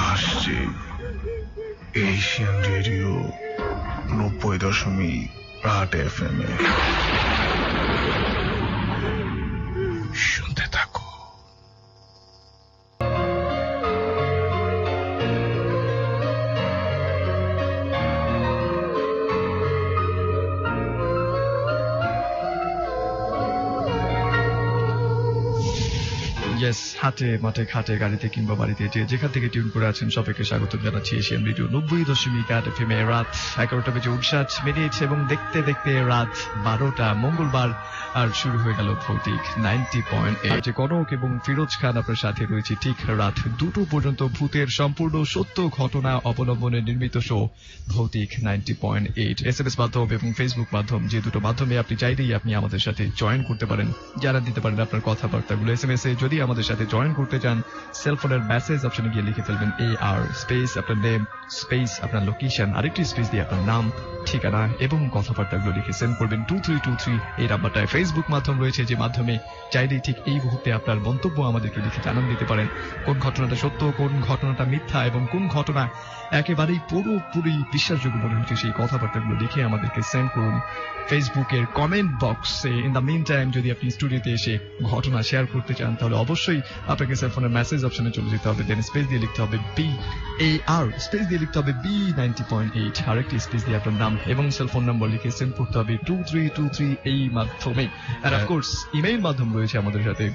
আসছে Asian radio 90.8 FM এ। শুনতে থাকো। হাটে মাঠে ঘাটে গাড়িতে কিংবা বাড়িতে যেখান থেকে টিউন করে আছেন সবাইকে স্বাগত জানাচ্ছি এশিয়ান রেডিও 90.8 FM এ। রাত 11টা বেজে 59 এবং দেখতে দেখতে রাত 12টা মঙ্গলবার আর শুরু হয়ে গেল ভৌতিক 90.8। কনক এবং ফিরোজ খান আপনার সাথে রয়েছে ঠিক রাত 2টো পর্যন্ত ভূতের সম্পূর্ণ সত্য ঘটনা অবলম্বনে নির্মিত শো ভৌতিক 90.8। SMS মাধ্যম এবং ফেসবুক মাধ্যম, যে দুটো মাধ্যমে আপনি চাইলেই আপনি আমাদের সাথে জয়েন করতে পারেন, জানান দিতে পারেন আপনার কথাবার্তাগুলো SMS এ। যদি আমাদের সাথে জয়েন করতে চান, সেলফোনের মেসেজ অপশনে গিয়ে লিখে ফেলবেন AR স্পেস আপনার নেম স্পেস আপনার লোকেশন, আরেকটি স্পেস দিয়ে আপনার নাম, ঠিকানা এবং কথাবার্তাগুলো লিখে সেন্ড করবেন 2323 এই নাম্বারটায়। ফেসবুক মাধ্যম রয়েছে, যে মাধ্যমে চাইলেই ঠিক এই মুহূর্তে আপনার মন্তব্য আমাদেরকে লিখে জানান দিতে পারেন। কোন ঘটনাটা সত্য, কোন ঘটনাটা মিথ্যা এবং কোন ঘটনা একেবারেই পুরোপুরি বিশ্বাসযোগ্য মনে হচ্ছে, সেই কথাবার্তাগুলো লিখে আমাদেরকে সেন্ড করুন ফেসবুকের কমেন্ট বক্সে। ইন দ্য মিন টাইম যদি আপনি স্টুডিওতে এসে ঘটনা শেয়ার করতে চান, তাহলে অবশ্যই আপনাকে সেলফোনের মেসেজ অপশনে চলে যেতে হবে, দেন স্পেস দিয়ে লিখতে হবে BAR স্পেস দিয়ে লিখতে হবে B90.8, আরেকটি স্পেস দিয়ে আপনার নাম এবং সেলফোন নাম্বার লিখে সেন্ড করতে হবে 2323 এই মাধ্যমে। আর অফকোর্স ইমেইল মাধ্যম রয়েছে আমাদের সাথে।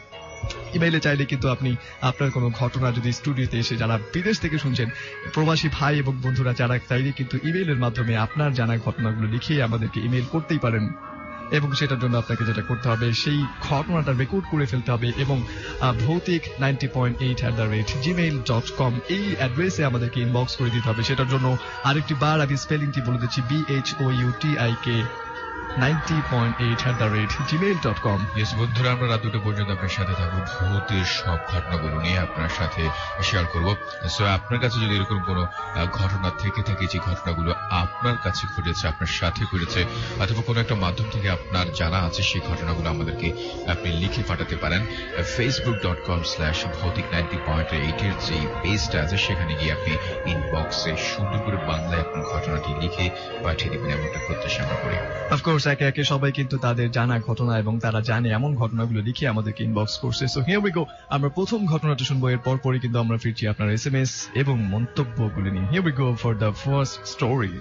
ইমেইলে চাইলে কিন্তু আপনি আপনার কোনো ঘটনা যদি স্টুডিওতে এসে, যারা বিদেশ থেকে শুনছেন প্রবাসী ভাই এবং বন্ধুরা, যারা চাইলে কিন্তু ইমেইলের মাধ্যমে আপনার জানা ঘটনাগুলো লিখে আমাদেরকে ইমেইল করতেই পারেন। এবং সেটার জন্য আপনাকে যেটা করতে হবে, সেই ঘটনাটা রেকর্ড করে ফেলতে হবে এবং ভৌতিক 90.8@gmail.com এই অ্যাড্রেসে আমাদেরকে ইনবক্স করে দিতে হবে। সেটার জন্য আরেকটি বার আমি স্পেলিংটি বলে দিচ্ছি, BHOUTIK 90.8@gmail.com। বন্ধুরা, আমরা রাত 2টা পর্যন্ত আপনার সাথে থাকবো, ভূতের সব ঘটনাগুলো নিয়ে আপনার সাথে শেয়ার করবো। সো আপনার কাছে যদি এরকম কোনো ঘটনা থেকে থাকে, যে ঘটনাগুলো আপনার কাছে ঘটেছে, আপনার সাথে ঘটেছে, অথবা কোনো একটা মাধ্যম থেকে আপনার জানা আছে, সেই ঘটনাগুলো আমাদেরকে আপনি লিখে পাঠাতে পারেন। facebook.com/ভৌতিক 90.8 এর যে পেজটা আছে, সেখানে গিয়ে আপনি ইনবক্সে সুন্দর করে বাংলায় আপনার ঘটনাটি লিখে পাঠিয়ে দেবেন, এমনটা প্রত্যাশা আমরা করি। অফকোর্স একে একে সবাই কিন্তু তাদের জানা ঘটনা এবং তারা জানে এমন ঘটনাগুলো লিখে আমাদেরকে ইনবক্স করছে। সো হিয়ার উই গো, আমরা প্রথম ঘটনাটা শুনবো, এর পরপরই কিন্তু আমরা ফিরছি আপনার SMS এবং মন্তব্যগুলো নিয়ে। Here we go for the first story.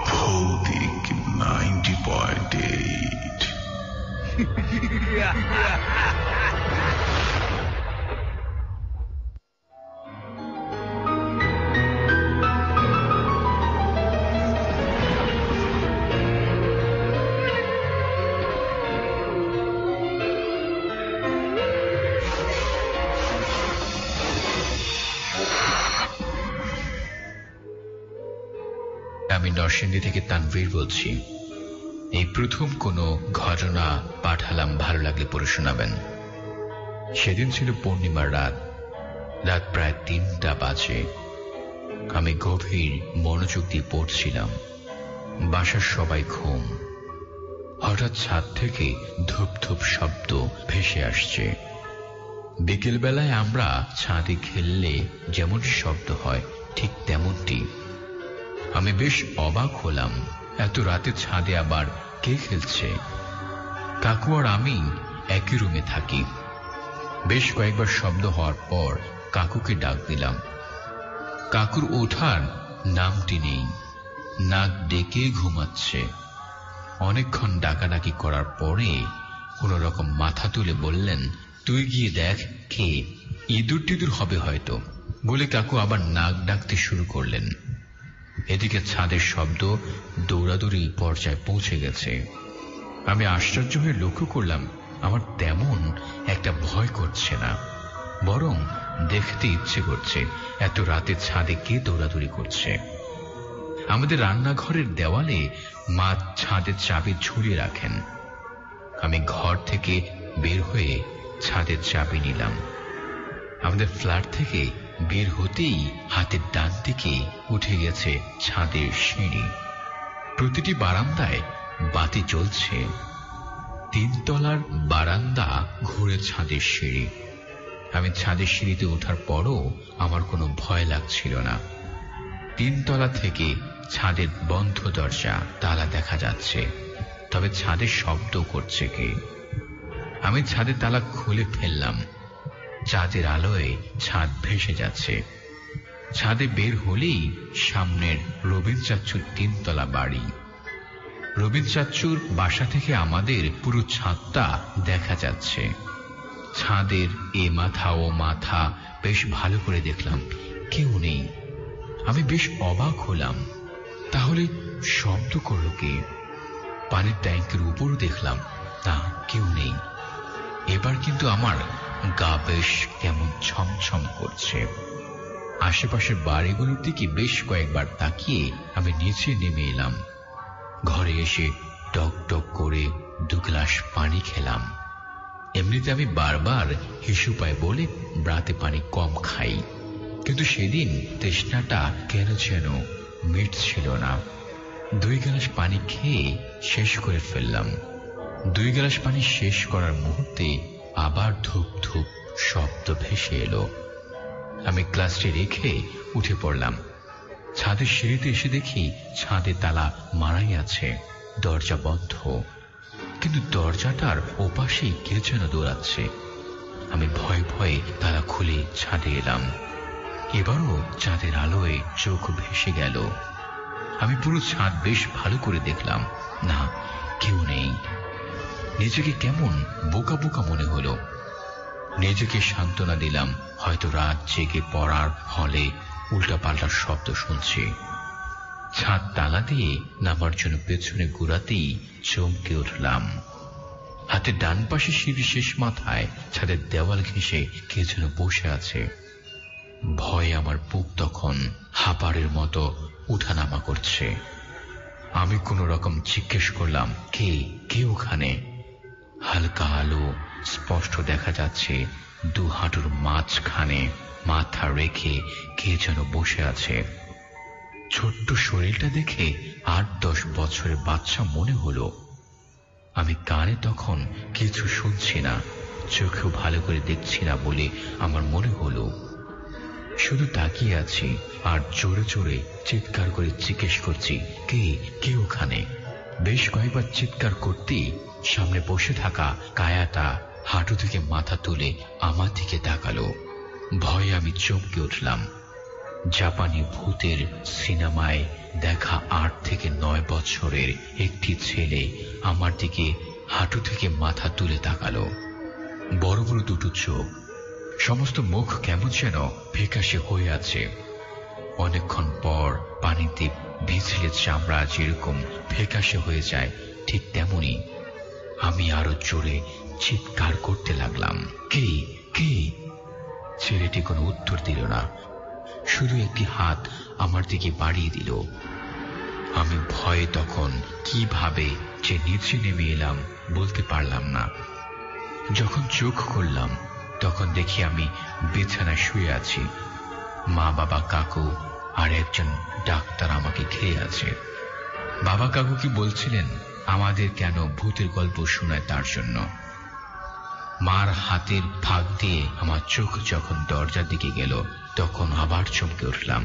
ভৌতিক 90.8। আমি নরসিংদী থেকে তানভীর বলছি। এই প্রথম কোনো ঘটনা পাঠালাম, ভালো লাগলে পড়ে শোনাবেন। সেদিন ছিল পূর্ণিমার রাত, রাত প্রায় 3টা বাজে। আমি গভীর মনোযোগ দিয়ে পড়ছিলাম, বাসার সবাই ঘুম। হঠাৎ ছাদ থেকে ধূপ ধূপ শব্দ ভেসে আসছে। বিকেলবেলায় আমরা ছাদে খেললে যেমন শব্দ হয়, ঠিক তেমনটি। আমি বেশ অবাক হলাম, এত রাতে ছাদে আবার কে খেলছে? কাকু আর আমি একই রুমে থাকি। বেশ কয়েকবার শব্দ হওয়ার পর কাকুকে ডাক দিলাম। কাকুর ওঠার নামটি নেই, নাক ডেকে ঘুমাচ্ছে। অনেকক্ষণ ডাকাডাকি করার পরে কোন রকম মাথা তুলে বললেন, তুই গিয়ে দেখ কে, ইঁদুর টিঁদুর হবে হয়তো, বলে কাকু আবার নাক ডাকতে শুরু করলেন। এদিকে ছাদের শব্দ দৌড়াদৌড়ি পর্যায়ে পৌঁছে গেছে। আমি আশ্চর্য হয়ে লক্ষ্য করলাম, আমার তেমন একটা ভয় করছে না, বরং দেখতে ইচ্ছে করছে এত রাতে ছাদে কে দৌড়াদৌড়ি করছে। আমাদের রান্নাঘরের দেওয়ালে মা ছাদের চাবি ঝুলিয়ে রাখেন। আমি ঘর থেকে বের হয়ে ছাদের চাবি নিলাম। আমাদের ফ্ল্যাট থেকে বের হতেই হাতের ডান দিকে উঠে গেছে ছাদের সিঁড়ি। প্রতিটি বারান্দায় বাতি জ্বলছে। 3 তলার বারান্দা ঘুরে ছাদের সিঁড়ি। আমি ছাদের সিঁড়িতে ওঠার পরও আমার কোনো ভয় লাগছিল না। 3 তলা থেকে ছাদের বন্ধ দরজা তালা দেখা যাচ্ছে, তবে ছাদে শব্দ করছে কে? আমি ছাদের তালা খুলে ফেললাম। চাঁদের আলোয় ছাদ ভেসে যাচ্ছে। ছাদে বের হলেই সামনের রবীন চাচ্চুর 3 তলা বাড়ি। রবীন চাচ্চুর বাসা থেকে আমাদের পুরো ছাদটা দেখা যাচ্ছে। ছাদের এ মাথা ও মাথা বেশ ভালো করে দেখলাম, কেউ নেই। আমি বেশ অবাক হলাম, তাহলে শব্দ করল কে? পানির ট্যাঙ্কের উপরও দেখলাম, না, কেউ নেই। এবার কিন্তু আমার গা বেশ কেমন ছমছম করছে। আশেপাশের বাড়িগুলোর দিকে বেশ কয়েকবার তাকিয়ে আমি নিচে নেমে এলাম। ঘরে এসে টক টক করে 2 গ্লাস পানি খেলাম। এমনিতে আমি বারবার হিসু পাই বলে রাতে পানি কম খাই, কিন্তু সেদিন তৃষ্ণাটা কেন যেন মিটছিল না। 2 গ্লাস পানি খেয়ে শেষ করে ফেললাম। 2 গ্লাস পানি শেষ করার মুহূর্তে আবার ধূপ ধূপ শব্দ ভেসে এলো। আমি গ্লাসটি রেখে উঠে পড়লাম। ছাদের সিঁড়িতে এসে দেখি ছাদে তালা মারাই আছে, দরজা বন্ধ, কিন্তু দরজাটার ওপাশেই কে যেন দৌড়াচ্ছে। আমি ভয়ে ভয়ে তালা খুলে ছাদে এলাম। এবারও চাঁদের আলোয় চোখ ভেসে গেল। আমি পুরো ছাদ বেশ ভালো করে দেখলাম, না, কেউ নেই। নিজেকে কেমন বোকা বোকা মনে হলো। নিজেকে সান্ত্বনা দিলাম, হয়তো রাত জেগে পড়ার ফলে উল্টাপাল্টা শব্দ শুনছি। ছাদ তালা দিয়ে নামার জন্য পেছনে ঘুরাতেই চমকে উঠলাম। হাতের ডান পাশে সিঁড়ির শেষ মাথায় ছাদের দেওয়াল ঘেঁষে কে যেন বসে আছে। ভয়ে আমার বুক তখন হাঁপাড়ের মতো উঠানামা করছে। আমি কোনো রকম জিজ্ঞেস করলাম, কে ওখানে? হালকা আলো স্পষ্ট দেখা যাচ্ছে 2 হাঁটুর মাঝখানে মাথা রেখে কে যেন বসে আছে। ছোট্ট শরীরটা দেখে 8-10 বছরের বাচ্চা মনে হলো। আমি কানে তখন কিছু শুনছি না, চোখেও ভালো করে দেখছি না বলে আমার মনে হলো। শুধু তাকিয়ে আছি আর জোরে জোরে চিৎকার করে জিজ্ঞেস করছি, কে ওখানে? বেশ কয়েকবার চিৎকার করতেই সামনে বসে থাকা কায়াটা হাঁটু থেকে মাথা তুলে আমার দিকে তাকালো। ভয়ে আমি চমকে উঠলাম। জাপানি ভূতের সিনেমায় দেখা 8 থেকে 9 বছরের একটি ছেলে আমার দিকে হাঁটু থেকে মাথা তুলে তাকালো। বড় বড় 2টো চোখ, সমস্ত মুখ কেমন যেন ফ্যাকাশে হয়ে আছে। অনেকক্ষণ পর পানিতে ভিজলে চামড়া যেরকম ফ্যাকাশে হয়ে যায়, ঠিক তেমনি আমি আরো জোরে চিৎকার করতে লাগলাম, কে? ছেলেটি কোনো উত্তর দিল না, শুধু একটি হাত আমার দিকে বাড়িয়ে দিল। আমি ভয়ে তখন কিভাবে যে নিচে নেমে এলাম বলতে পারলাম না। যখন চোখ খুললাম তখন দেখি আমি বিছানায় শুয়ে আছি। মা, বাবা, কাকু আর একজন ডাক্তার আমাকে ঘিরে আছে। বাবা কাকু কি বলছিলেন আমাদের কেন ভূতের গল্প শোনায় তার জন্য। মার হাতের ফাঁক দিয়ে আমার চোখ যখন দরজার দিকে গেল তখন আবার চমকে উঠলাম।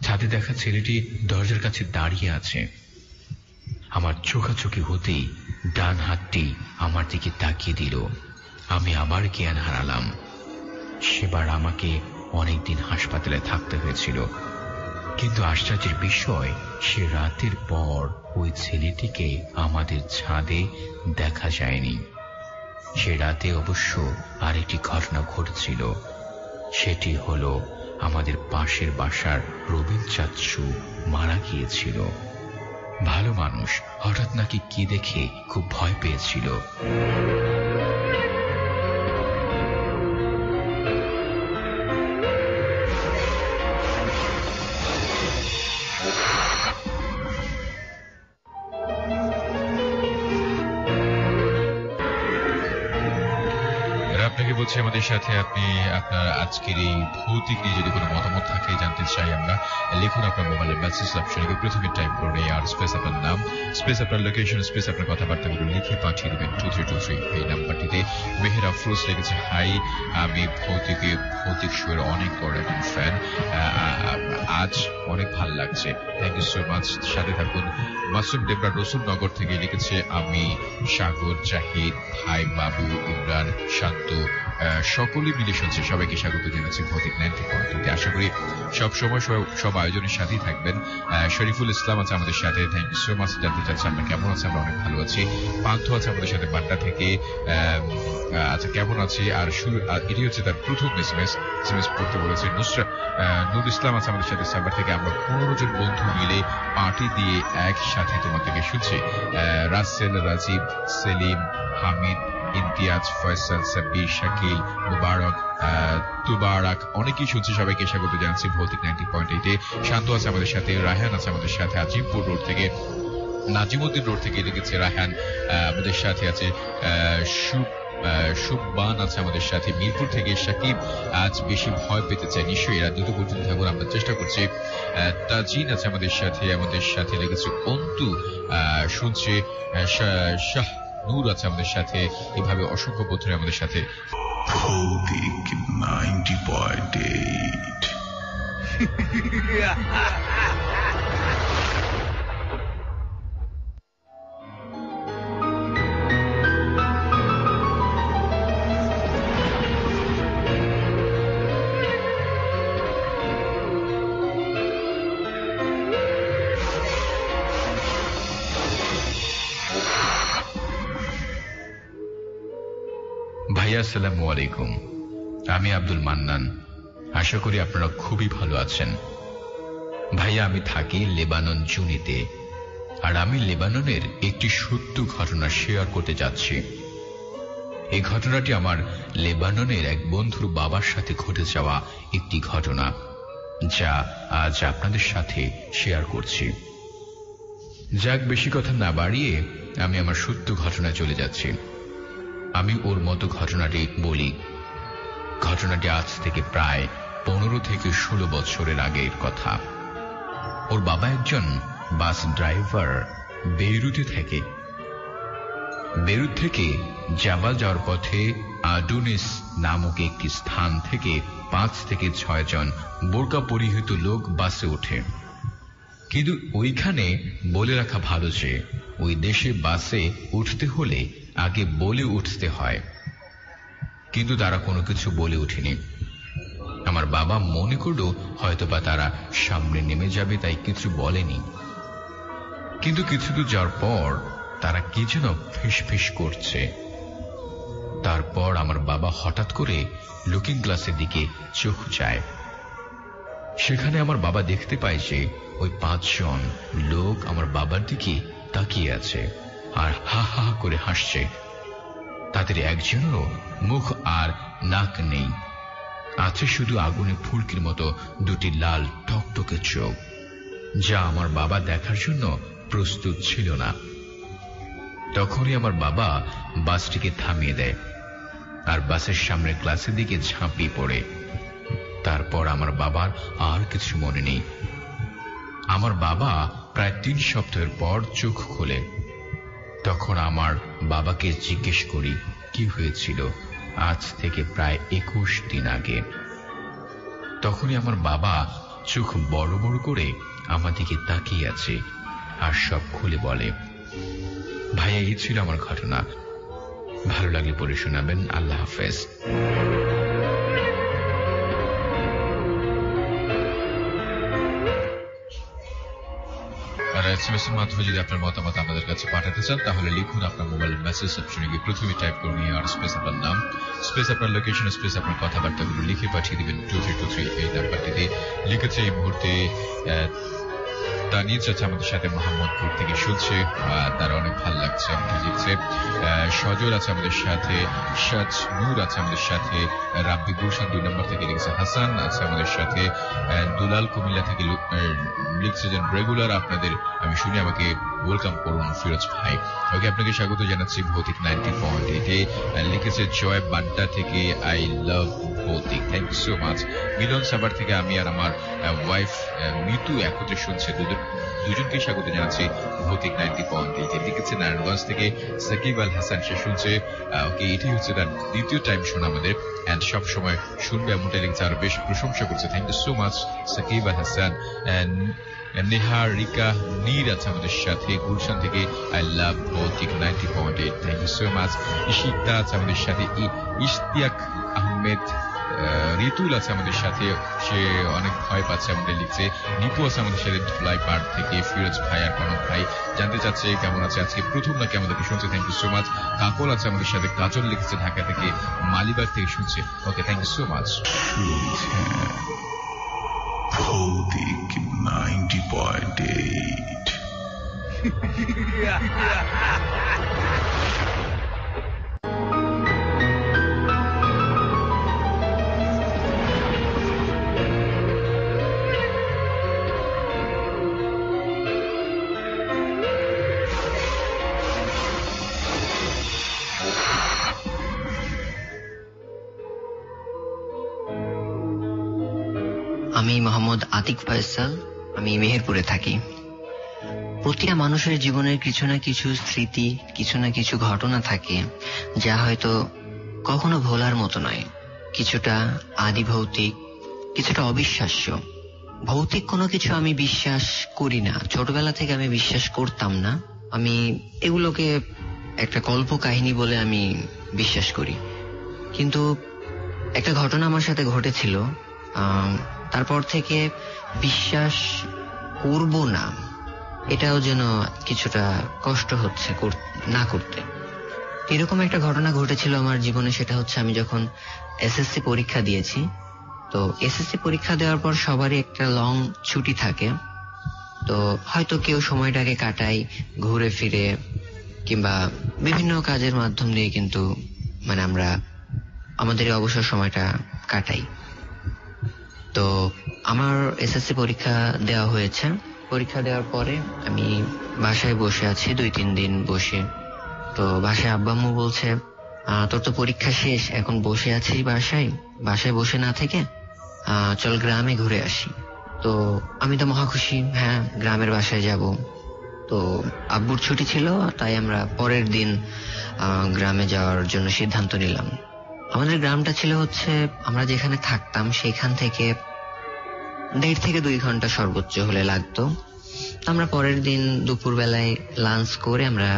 ছাদে দেখা ছেলেটি দরজার কাছে দাঁড়িয়ে আছে। আমার চোখাচোখি হতেই ডান হাতটি আমার দিকে তাকিয়ে দিল। আমি আবার জ্ঞান হারালাম। সেবার আমাকে অনেকদিন হাসপাতালে থাকতে হয়েছিল, কিন্তু আশ্চর্যের বিষয় সে রাতের পর ওই ছেলেটিকে আমাদের ছাদে দেখা যায়নি। সে রাতে অবশ্য আরেকটি ঘটনা ঘটেছিল। সেটি হলো আমাদের পাশের বাসার রবীন চাচ্চু মারা গিয়েছিল। ভালো মানুষ, হঠাৎ নাকি কি দেখে খুব ভয় পেয়েছিল। আপনাকে করছি আমাদের সাথে। আপনি আপনার আজকের এই ভৌতিক নিয়ে যদি কোনো মতামত থাকে জানতে চাই আমরা, লিখুন আপনার মোবাইলের মেসেজ অপশনে গিয়ে প্রথমে টাইপ করুন আর স্পেস আপনার নাম, স্পেস আপনার লোকেশন, স্পেস আপনার কথাবার্তাগুলো লিখে পাঠিয়ে দেবেন 2323 এই নাম্বারটিতে। মেহের আফরোজ লিখেছে, হাই, আমি ভৌতিক শোয়ের অনেক বড় একজন ফ্যান, আজ অনেক ভালো লাগছে, থ্যাংক ইউ সো মাচ, সাথে থাকুন। মাসুম দেবরা রসুলনগর থেকে লিখেছে, আমি সাগর, জাহিদ, ভাই, বাবু, ইমরান, শান্ত সকলে মিলে শুনছে, সবাইকে স্বাগত জানাচ্ছি ভৌতিক 90.2। আশা করি সব সময় সব আয়োজনের সাথেই থাকবেন। শরীফুল ইসলাম আছে আমাদের সাথে, থ্যাংক ইউ সো মাচ, জানতে চাচ্ছি আমরা কেমন আছি। আমরা অনেক ভালো আছি। পান্থ আছে আমাদের সাথে বাড্ডা থেকে, আচ্ছা কেমন আছি। আর এটি হচ্ছে তার প্রথম এসএমএস পড়তে বলেছে। নুর ইসলাম আছে আমাদের সাথে সাভার থেকে, আমরা 15 জন বন্ধু মিলে পার্টি দিয়ে একসাথে তোমাদেরকে শুনছি। রাসেল, রাজীব, সেলিম, হামিদ, ইমতিয়াজ, ফয়সাল, সাব্বির, শাকিল, তুবারাক অনেকেই শুনছি, সবাইকে স্বাগত জানাচ্ছি ভৌতিক 90.8-এ। শান্ত আছে আমাদের সাথে, রায়হান আছে আমাদের সাথে আজিমপুর রোড থেকে, নাজিমউদ্দিন রোড থেকে লিখেছে রায়হান আমাদের সাথে আছে। সুব্বান আছে আমাদের সাথে, মিরপুর থেকে সাকিব, আজ বেশি ভয় পেতে চাই, নিশ্চয়ই এরা দ্রুত পর্যন্ত থাকুন, আমরা চেষ্টা করছি। তাজিন আছে আমাদের সাথে লেগেছে অন্তু শুনছে, শাহ নূর আছে আমাদের সাথে, এভাবে অসংখ্য বন্ধুরা আমাদের সাথে। ভৌতিক 90.8 ভাইয়া আসসালামু আলাইকুম, আমি আব্দুল মান্নান, আশা করি আপনারা খুবই ভালো আছেন। ভাইয়া আমি থাকি লেবানন জুনিতে, আর আমি লেবাননের একটি সত্য ঘটনা শেয়ার করতে যাচ্ছি। এই ঘটনাটি আমার লেবাননের এক বন্ধুর বাবার সাথে ঘটে যাওয়া একটি ঘটনা, যা আজ আপনাদের সাথে শেয়ার করছি। যাক, বেশি কথা না বাড়িয়ে আমি আমার সত্য ঘটনায় চলে যাচ্ছি। আমি ওর মতো ঘটনাটি বলি। ঘটনাটি আজ থেকে প্রায় 15 থেকে 16 বছরের আগের কথা। ওর বাবা একজন বাস ড্রাইভার, বেইরুতে থাকে। বেইরুত থেকে জাবাল যাওয়ার পথে আডুনিস নামক একটি স্থান থেকে 5 থেকে 6 জন বোরকা পরিহিত লোক বাসে ওঠে। কিন্তু ওইখানে বলে রাখা ভালো যে ওই দেশে বাসে উঠতে হলে আগে বলে উঠতে হয়, কিন্তু তারা কোনো কিছু বলে ওঠেনি। আমার বাবা মনে করলো হয়তোবা তারা সামনে নেমে যাবে, তাই কিছু বলেনি। কিন্তু কিছু দূর যাওয়ার পর তারা কি যেন ফিসফিস করছে। তারপর আমার বাবা হঠাৎ করে লুকিং গ্লাসের দিকে চোখ যায়। সেখানে আমার বাবা দেখতে পায় যে ওই 5 জন লোক আমার বাবার দিকে তাকিয়ে আছে আর হা হা করে হাসছে। তাদের একজনেরও মুখ আর নাক নেই, আছে শুধু আগুনে ফুলকির মতো দুটি লাল টকটকে চোখ, যা আমার বাবা দেখার জন্য প্রস্তুত ছিল না। তখনই আমার বাবা বাসটিকে থামিয়ে দেয় আর বাসের সামনে গ্লাসের দিকে ঝাঁপিয়ে পড়ে। তারপর আমার বাবার আর কিছু মনে নেই। আমার বাবা প্রায় 3 সপ্তাহের পর চোখ খোলে। তখন আমার বাবাকে জিজ্ঞেস করি কি হয়েছিল আজ থেকে প্রায় 21 দিন আগে। তখনই আমার বাবা চোখ বড় বড় করে আমার দিকে তাকিয়ে আছে আর সব খুলে বলে। ভাইয়া, এই ছিল আমার ঘটনা। ভালো লাগলে পড়ে শোনাবেন। আল্লাহ হাফেজ। আর এসএমএস এর মাধ্যমে যদি আপনার মতামত আমাদের কাছে পাঠাতে চান তাহলে লিখুন আপনার মোবাইলের মেসেজ অপশনে গিয়ে প্রথমে টাইপ করুন আর স্পেস আপনার নাম, স্পেস আপনার লোকেশন, স্পেস আপনার কথাবার্তাগুলো লিখে পাঠিয়ে দিবেন 2323 এই নাম্বারটিতে। লিখেছে এই মুহূর্তে তানিজ আছে আমাদের সাথে, মোহাম্মদপুর থেকে শুনছে, তারা অনেক ভালো লাগছে আমাকে লিখছে। সজল আছে আমাদের সাথে, সাজ নূর আছে আমাদের সাথে, রাব্বি গুলশান 2 নম্বর থেকে লিখছে, হাসান আছে আমাদের সাথে, দুলাল কুমিল্লা থেকে লিখছে যেন রেগুলার আপনাদের আমি শুনি, আমাকে ওয়েলকাম করুন ফিরোজ ভাই। ওকে, আপনাকে স্বাগত জানাচ্ছি ভৌতিক 90.8-এ। লিখেছে জয় বাড্ডা থেকে, I love Bhoutik. Thank you so much. Milon Savar থেকে আমি আর আমার ওয়াইফ মিতু একত্রে শুনছে, দুজনকে স্বাগত জানাচ্ছি ভৌতিক 90.8-এ। লিখেছে নারায়ণগঞ্জ থেকে সাকিব আল হাসান, সে শুনছে। ওকে, এটাই হচ্ছে তার দ্বিতীয় টাইম শোনা আমাদের, অ্যান্ড সবসময় শুনবে এমনটা লিখছে, আরো বেশ প্রশংসা করছে। Thank you so much Sakib Al Hasan. Neha রিকা নীর আছে আমাদের সাথে গুলশান থেকে, I love Bhoutik 90.8। Thank you so much. Ishika আছে আমাদের সাথে, ইশতিয়াক আহমেদ ঋতুল আছে আমাদের সাথে, সে অনেক ভয় পাচ্ছে আমাদের লিখছে। নিপু আছে আমাদের সাথে ধুলাই পাড় থেকে। ফিরোজ ভাই আর কনক ভাই জানতে চাচ্ছে কেমন আছে, আজকে প্রথম নাকি আমাদেরকে শুনছে। Thank you so much. কাকল আছে আমাদের সাথে, কাজল লিখছে ঢাকা থেকে, মালিবাগ থেকে শুনছে। ওকে, থ্যাংক ইউ সো মাচ। ভৌতিক 90.8। আমি মোহাম্মদ আতিক ফয়সাল, আমি মেহেরপুরে থাকি। প্রতিটা মানুষের জীবনের কিছু না কিছু স্মৃতি, কিছু না কিছু ঘটনা থাকে যা হয়তো কখনো ভোলার মতো নয়। কিছুটা আদি ভৌতিক, কিছুটা অবিশ্বাস্য। ভৌতিক কোনো কিছু আমি বিশ্বাস করি না, ছোটবেলা থেকে আমি বিশ্বাস করতাম না। আমি এগুলোকে একটা কল্প কাহিনী বলে আমি বিশ্বাস করি। কিন্তু একটা ঘটনা আমার সাথে ঘটেছিল, তারপর থেকে বিশ্বাস করব না এটাও যেন কিছুটা কষ্ট হচ্ছে না করতে। এরকম একটা ঘটনা ঘটেছিল আমার জীবনে, সেটা হচ্ছে আমি যখন এসএসসি পরীক্ষা দিয়েছি। তো এসএসসি পরীক্ষা দেওয়ার পর সবারই একটা লং ছুটি থাকে, তো হয়তো কেউ সময়টাকে কাটাই ঘুরে ফিরে কিংবা বিভিন্ন কাজের মাধ্যম দিয়ে, কিন্তু মানে আমরা আমাদের অবসর সময়টা কাটাই। তো আমার এসএসসি পরীক্ষা দেওয়া হয়েছে। পরীক্ষা দেওয়ার পরে আমি বাসায় বসে আছি 2-3 দিন বসে। তো বাসায় আব্বা আম্মু বলছে, তোর তো পরীক্ষা শেষ, এখন বসে আছিস বাসায় বসে না থেকে চল গ্রামে ঘুরে আসি। তো আমি তো মহা খুশি, হ্যাঁ গ্রামের বাসায় যাব। তো আব্বুর ছুটি ছিল, তাই আমরা পরের দিন গ্রামে যাওয়ার জন্য সিদ্ধান্ত নিলাম। আমাদের গ্রামটা ছিল হচ্ছে আমরা যেখানে থাকতাম সেখান থেকে 1.5 থেকে 2 ঘন্টা সর্বোচ্চ হলে লাগতো। আমরা পরের দিন দুপুর বেলায় লাঞ্চ করে আমরা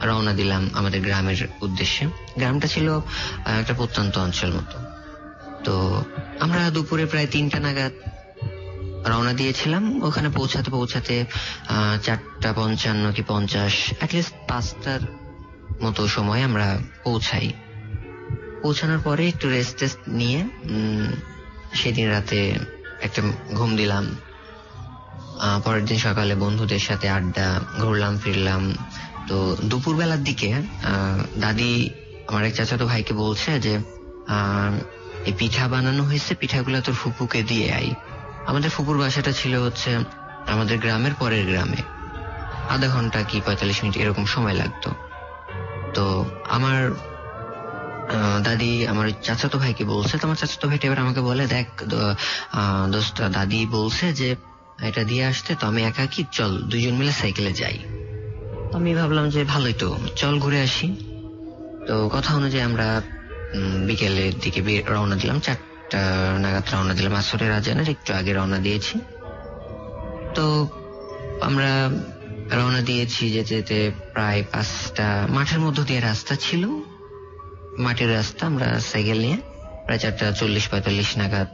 রওনা দিলাম আমাদের গ্রামের উদ্দেশ্যে। গ্রামটা ছিল একটা প্রত্যন্ত অঞ্চল মতো। তো আমরা দুপুরে প্রায় 3টা নাগাদ রওনা দিয়েছিলাম। ওখানে পৌঁছাতে 4:55 কি 50, অ্যাটলিস্ট 5টার মতো সময় আমরা পৌঁছাই। পৌঁছানোর পরে একটু রেস্ট নিয়ে সেদিন রাতে একটা ঘুম দিলাম। পরের দিন সকালে বন্ধুদের সাথে আড্ডা, ঘুরলাম ফিরলাম। তো দুপুরবেলার দিকে দাদি আমার এক চাচাতো ভাইকে বলছে যে এই পিঠা বানানো হয়েছে, পিঠাগুলো তোর ফুপুকে দিয়ে আই। আমাদের ফুপুর বাসাটা ছিল হচ্ছে আমাদের গ্রামের পরের গ্রামে, আধা ঘন্টা কি 45 মিনিট এরকম সময় লাগতো। তো আমার দাদি আমার চাচাতো ভাইকে বলছে, তোমার চাচাতো ভাইটা এবার আমাকে বলে, দেখ দোস্ত দাদি বলছে যে এটা দিয়ে আসতে, তো আমি একা কি, চল 2 জন মিলে সাইকেলে যাই। আমি ভাবলাম যে ভালোই তো, চল ঘুরে আসি। তো কথা অনুযায়ী আমরা বিকেলের দিকে রওনা দিলাম, 4টা নাগাদ রওনা দিলাম। আসরের আজানের একটু আগে রওনা দিয়েছি। তো আমরা রওনা দিয়েছি, যেতে যেতে প্রায় 5টা মাঠের মধ্য দিয়ে রাস্তা ছিল, মাটির রাস্তা। আমরা সাইকেল নিয়ে প্রায় 4:40-45 নাগাদ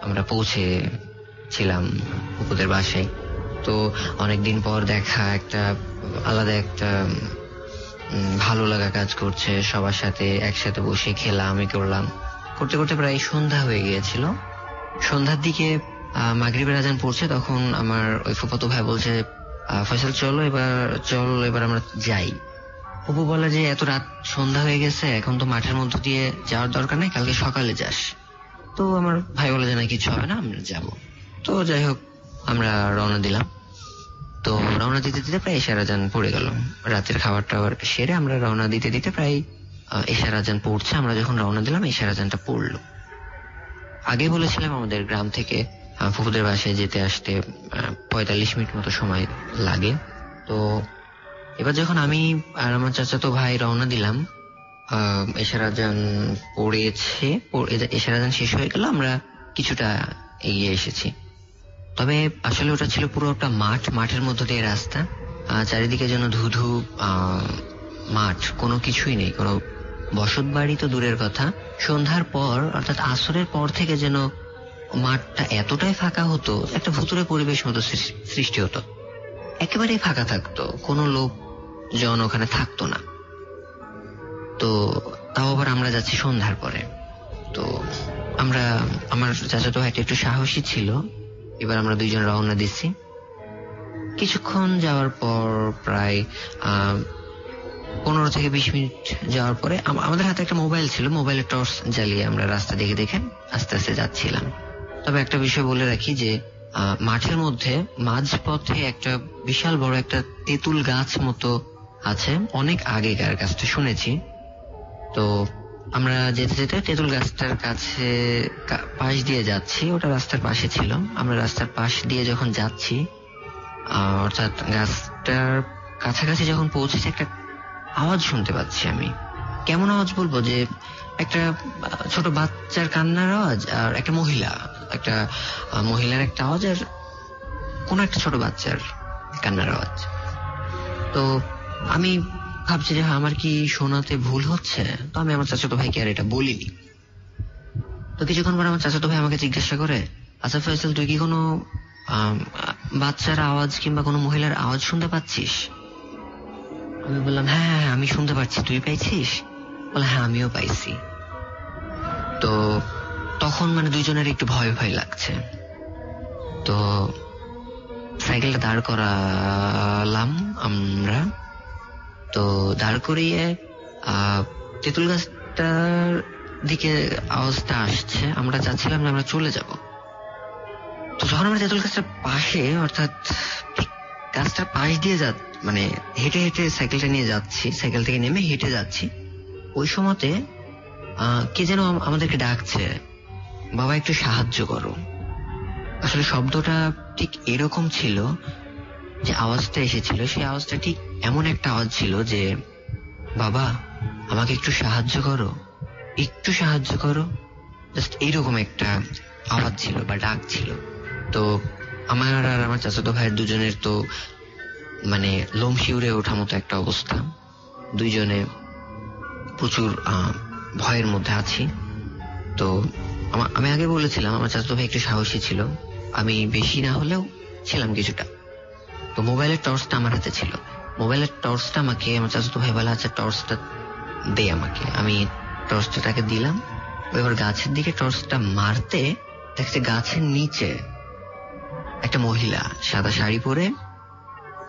আমরা পৌঁছেছিলাম ফুপুদের বাসায়। তো অনেকদিন পর দেখা, একটা আলাদা একটা ভালো লাগা কাজ করছে। সবার সাথে একসাথে বসে খেলাম, করলাম, করতে করতে প্রায় সন্ধ্যা হয়ে গিয়েছিল। সন্ধ্যার দিকে মাগরিবের আজান পড়ছে, তখন আমার ওই ফুফাতো ভাই বলছে, ফয়সাল চল এবার আমরা যাই। ফুপু বলে যে এত রাত সন্ধ্যা হয়ে গেছে, এখন তো মাঠের মধ্য দিয়ে যাওয়ার দরকার নেই, কালকে সকালে যাস। তো আমার ভাই বলে যে না, কিছু হবে না, আমরা যাব। তো যাই হোক আমরা রওনা দিলাম। তো রওনা দিতে দিতে প্রায় এশার আজান পড়ে গেল। রাতের খাবার টাবার সেরে আমরা রওনা দিতে দিতে প্রায় এশার আজান পড়ছে। আমরা যখন রওনা দিলাম এশার আজানটা পড়লো। আগে বলেছিলাম আমাদের গ্রাম থেকে ফুফুদের বাসায় যেতে আসতে 45 মিনিট মতো সময় লাগে। তো এবার যখন আমি আর আমার চাচাতো ভাই রওনা দিলাম, এশার আজান পড়েছে, এশার আজান শেষ হয়ে গেল, আমরা কিছুটা এগিয়ে এসেছি। তবে আসলে ওটা ছিল পুরো একটা মাঠের মধ্য দিয়ে রাস্তা, চারিদিকে যেন ধুধু মাঠ, কোনো কিছুই নেই, কোনো বসত বাড়ি তো দূরের কথা। সন্ধ্যার পর অর্থাৎ আসরের পর থেকে যেন মাঠটা এতটাই ফাঁকা হতো, একটা ভুতুরে পরিবেশ মতো সৃষ্টি হতো। একেবারেই ফাঁকা থাকতো, কোনো লোকজন ওখানে থাকতো না। তো তাও আবার আমরা যাচ্ছি সন্ধ্যার পরে। তো আমার চাচাতো ভাইটা একটু সাহসী ছিল। এবার আমরা দুইজন রওনা দিচ্ছি। কিছুক্ষণ যাওয়ার পর প্রায় 15 থেকে 20 মিনিট যাওয়ার পরে আমাদের হাতে একটা মোবাইল ছিল, মোবাইলের টর্চ জ্বালিয়ে আমরা রাস্তা দেখে আস্তে আস্তে যাচ্ছিলাম। তবে একটা বিষয় বলে রাখি যে মাঠের মধ্যে মাঝপথে একটা বিশাল বড় একটা তেঁতুল গাছ মতো আছে, অনেক আগেকার গাছটা শুনেছি। তো আমরা যেতে যেতে তেঁতুল গাছটার কাছে পাশ দিয়ে যাচ্ছি, ওটা রাস্তার পাশে ছিল। আমরা রাস্তার পাশ দিয়ে যখন যাচ্ছি, অর্থাৎ গাছটার কাছাকাছি যখন পৌঁছেছি, একটা আওয়াজ শুনতে পাচ্ছি আমি। কেমন আওয়াজ বলবো, যে একটা ছোট বাচ্চার কান্নার আওয়াজ, আর একটা মহিলার একটা আওয়াজ, আর কোন একটা ছোট বাচ্চার কান্নার আওয়াজ। তো আমি ভাবছি যে আমার কি শোনাতে ভুল হচ্ছে। তো আমি আমার চাচাতো ভাইকে আর এটা বলিনি। তো কিছুক্ষণ পর আমার চাচাতো ভাই আমাকে জিজ্ঞাসা করে, আচ্ছা ফয়সাল, তুই কি কোনো বাচ্চার আওয়াজ কিংবা কোনো মহিলার আওয়াজ শুনতে পাচ্ছিস? আমি বললাম, হ্যাঁ আমি শুনতে পাচ্ছি, তুই পাইছিস? বলে, হ্যাঁ আমিও পাইছি। তো তখন দুইজনের একটু ভয় ভয় লাগছে। তো সাইকেলটা দাঁড় করালাম আমরা। তো দাঁড় করিয়ে তেঁতুল গাছটার দিকে আওয়াজটা আসছে, আমরা চাচ্ছিলাম যে আমরা চলে যাব। তো যখন আমরা তেঁতুল গাছটার পাশে, অর্থাৎ গাছটার পাশ দিয়ে হেঁটে হেঁটে সাইকেলটা নিয়ে যাচ্ছি, সাইকেল থেকে নেমে হেঁটে যাচ্ছি, ওই সময়তে কে যেন আমাদেরকে ডাকছে, বাবা একটু সাহায্য করো। আসলে শব্দটা ঠিক এরকম ছিল, যে আওয়াজটা এসেছিল সেই আওয়াজটা ঠিক এমন একটা আওয়াজ ছিল যে, বাবা আমাকে একটু সাহায্য করো, একটু সাহায্য করো, জাস্ট এইরকম একটা আওয়াজ ছিল বা ডাক ছিল। তো আমার আর আমার চাচাতো ভাইয়ের দুজনের তো লোম শিউরে ওঠা মতো একটা অবস্থা। দুইজনে প্রচুর ভয়ের মধ্যে আছি। তো আমি আগে বলেছিলাম আমার চাচাতো ভাই একটু সাহসী ছিল, আমি বেশি না হলেও ছিলাম কিছুটা। তো মোবাইলের টর্চটা আমার হাতে ছিল। মোবাইলের টর্চটা আমাকে আমার চাচাতো ভাই বলে, আচ্ছা টর্চটা দে আমাকে। আমি টর্চটা তাকে দিলাম। এবার গাছের দিকে টর্চটা মারতে দেখছি গাছের নিচে একটা মহিলা, সাদা শাড়ি পরে,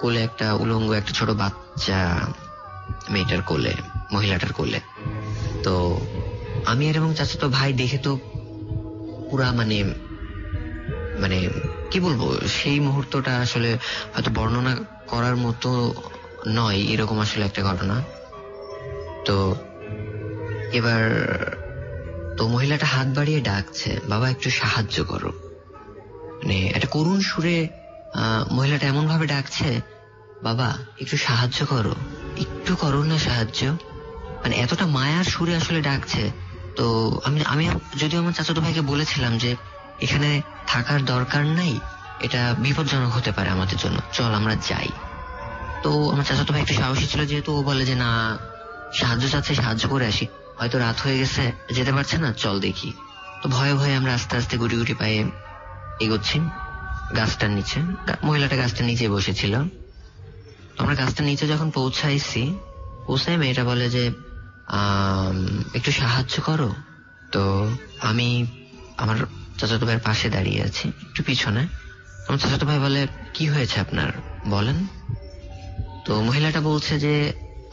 কোলে একটা উলঙ্গ একটা ছোট বাচ্চা, মেয়েটার কোলে, মহিলাটার কোলে। তো আমি আর এবং চাচাতো ভাই দেখে তো পুরা কি বলবো, সেই মুহূর্তটা আসলে হয়তো বর্ণনা করার মতো নয়, এরকম আসলে একটা ঘটনা। তো এবার তো মহিলাটা হাত বাড়িয়ে ডাকছে, বাবা একটু সাহায্য করো। একটা করুণ সুরে মহিলাটা এমন ভাবে ডাকছে, বাবা একটু সাহায্য করো, একটু করো না সাহায্য, এতটা মায়ার সুরে আসলে ডাকছে। তো আমি যদিও আমার চাচাতো ভাইকে বলেছিলাম যে এখানে থাকার দরকার নাই, এটা বিপজ্জনক হতে পারে আমাদের জন্য, চল আমরা যাই। তো আমার চাচাতো ভাই একটু সাহসী ছিল, যেহেতু ও বলে যে না, সাহায্য চাচ্ছে, সাহায্য করে আসি, হয়তো রাত হয়ে গেছে, যেতে পারছে না, চল দেখি। তো ভয়ে ভয়ে আমরা আস্তে আস্তে গুটি গুটি পায়ে এগোচ্ছি গাছটার নিচে। মহিলাটা গাছটার নিচে বসেছিল। তো আমরা গাছটার নিচে যখন পৌঁছাই মেয়েটা বলে যে একটু সাহায্য করো। তো আমি আমার চাচাতো ভাইয়ের পাশে দাঁড়িয়ে আছি, একটু পিছনে। আমার চাচাতো ভাই বলে, কি হয়েছে আপনার, বলেন। তো মহিলাটা বলছে যে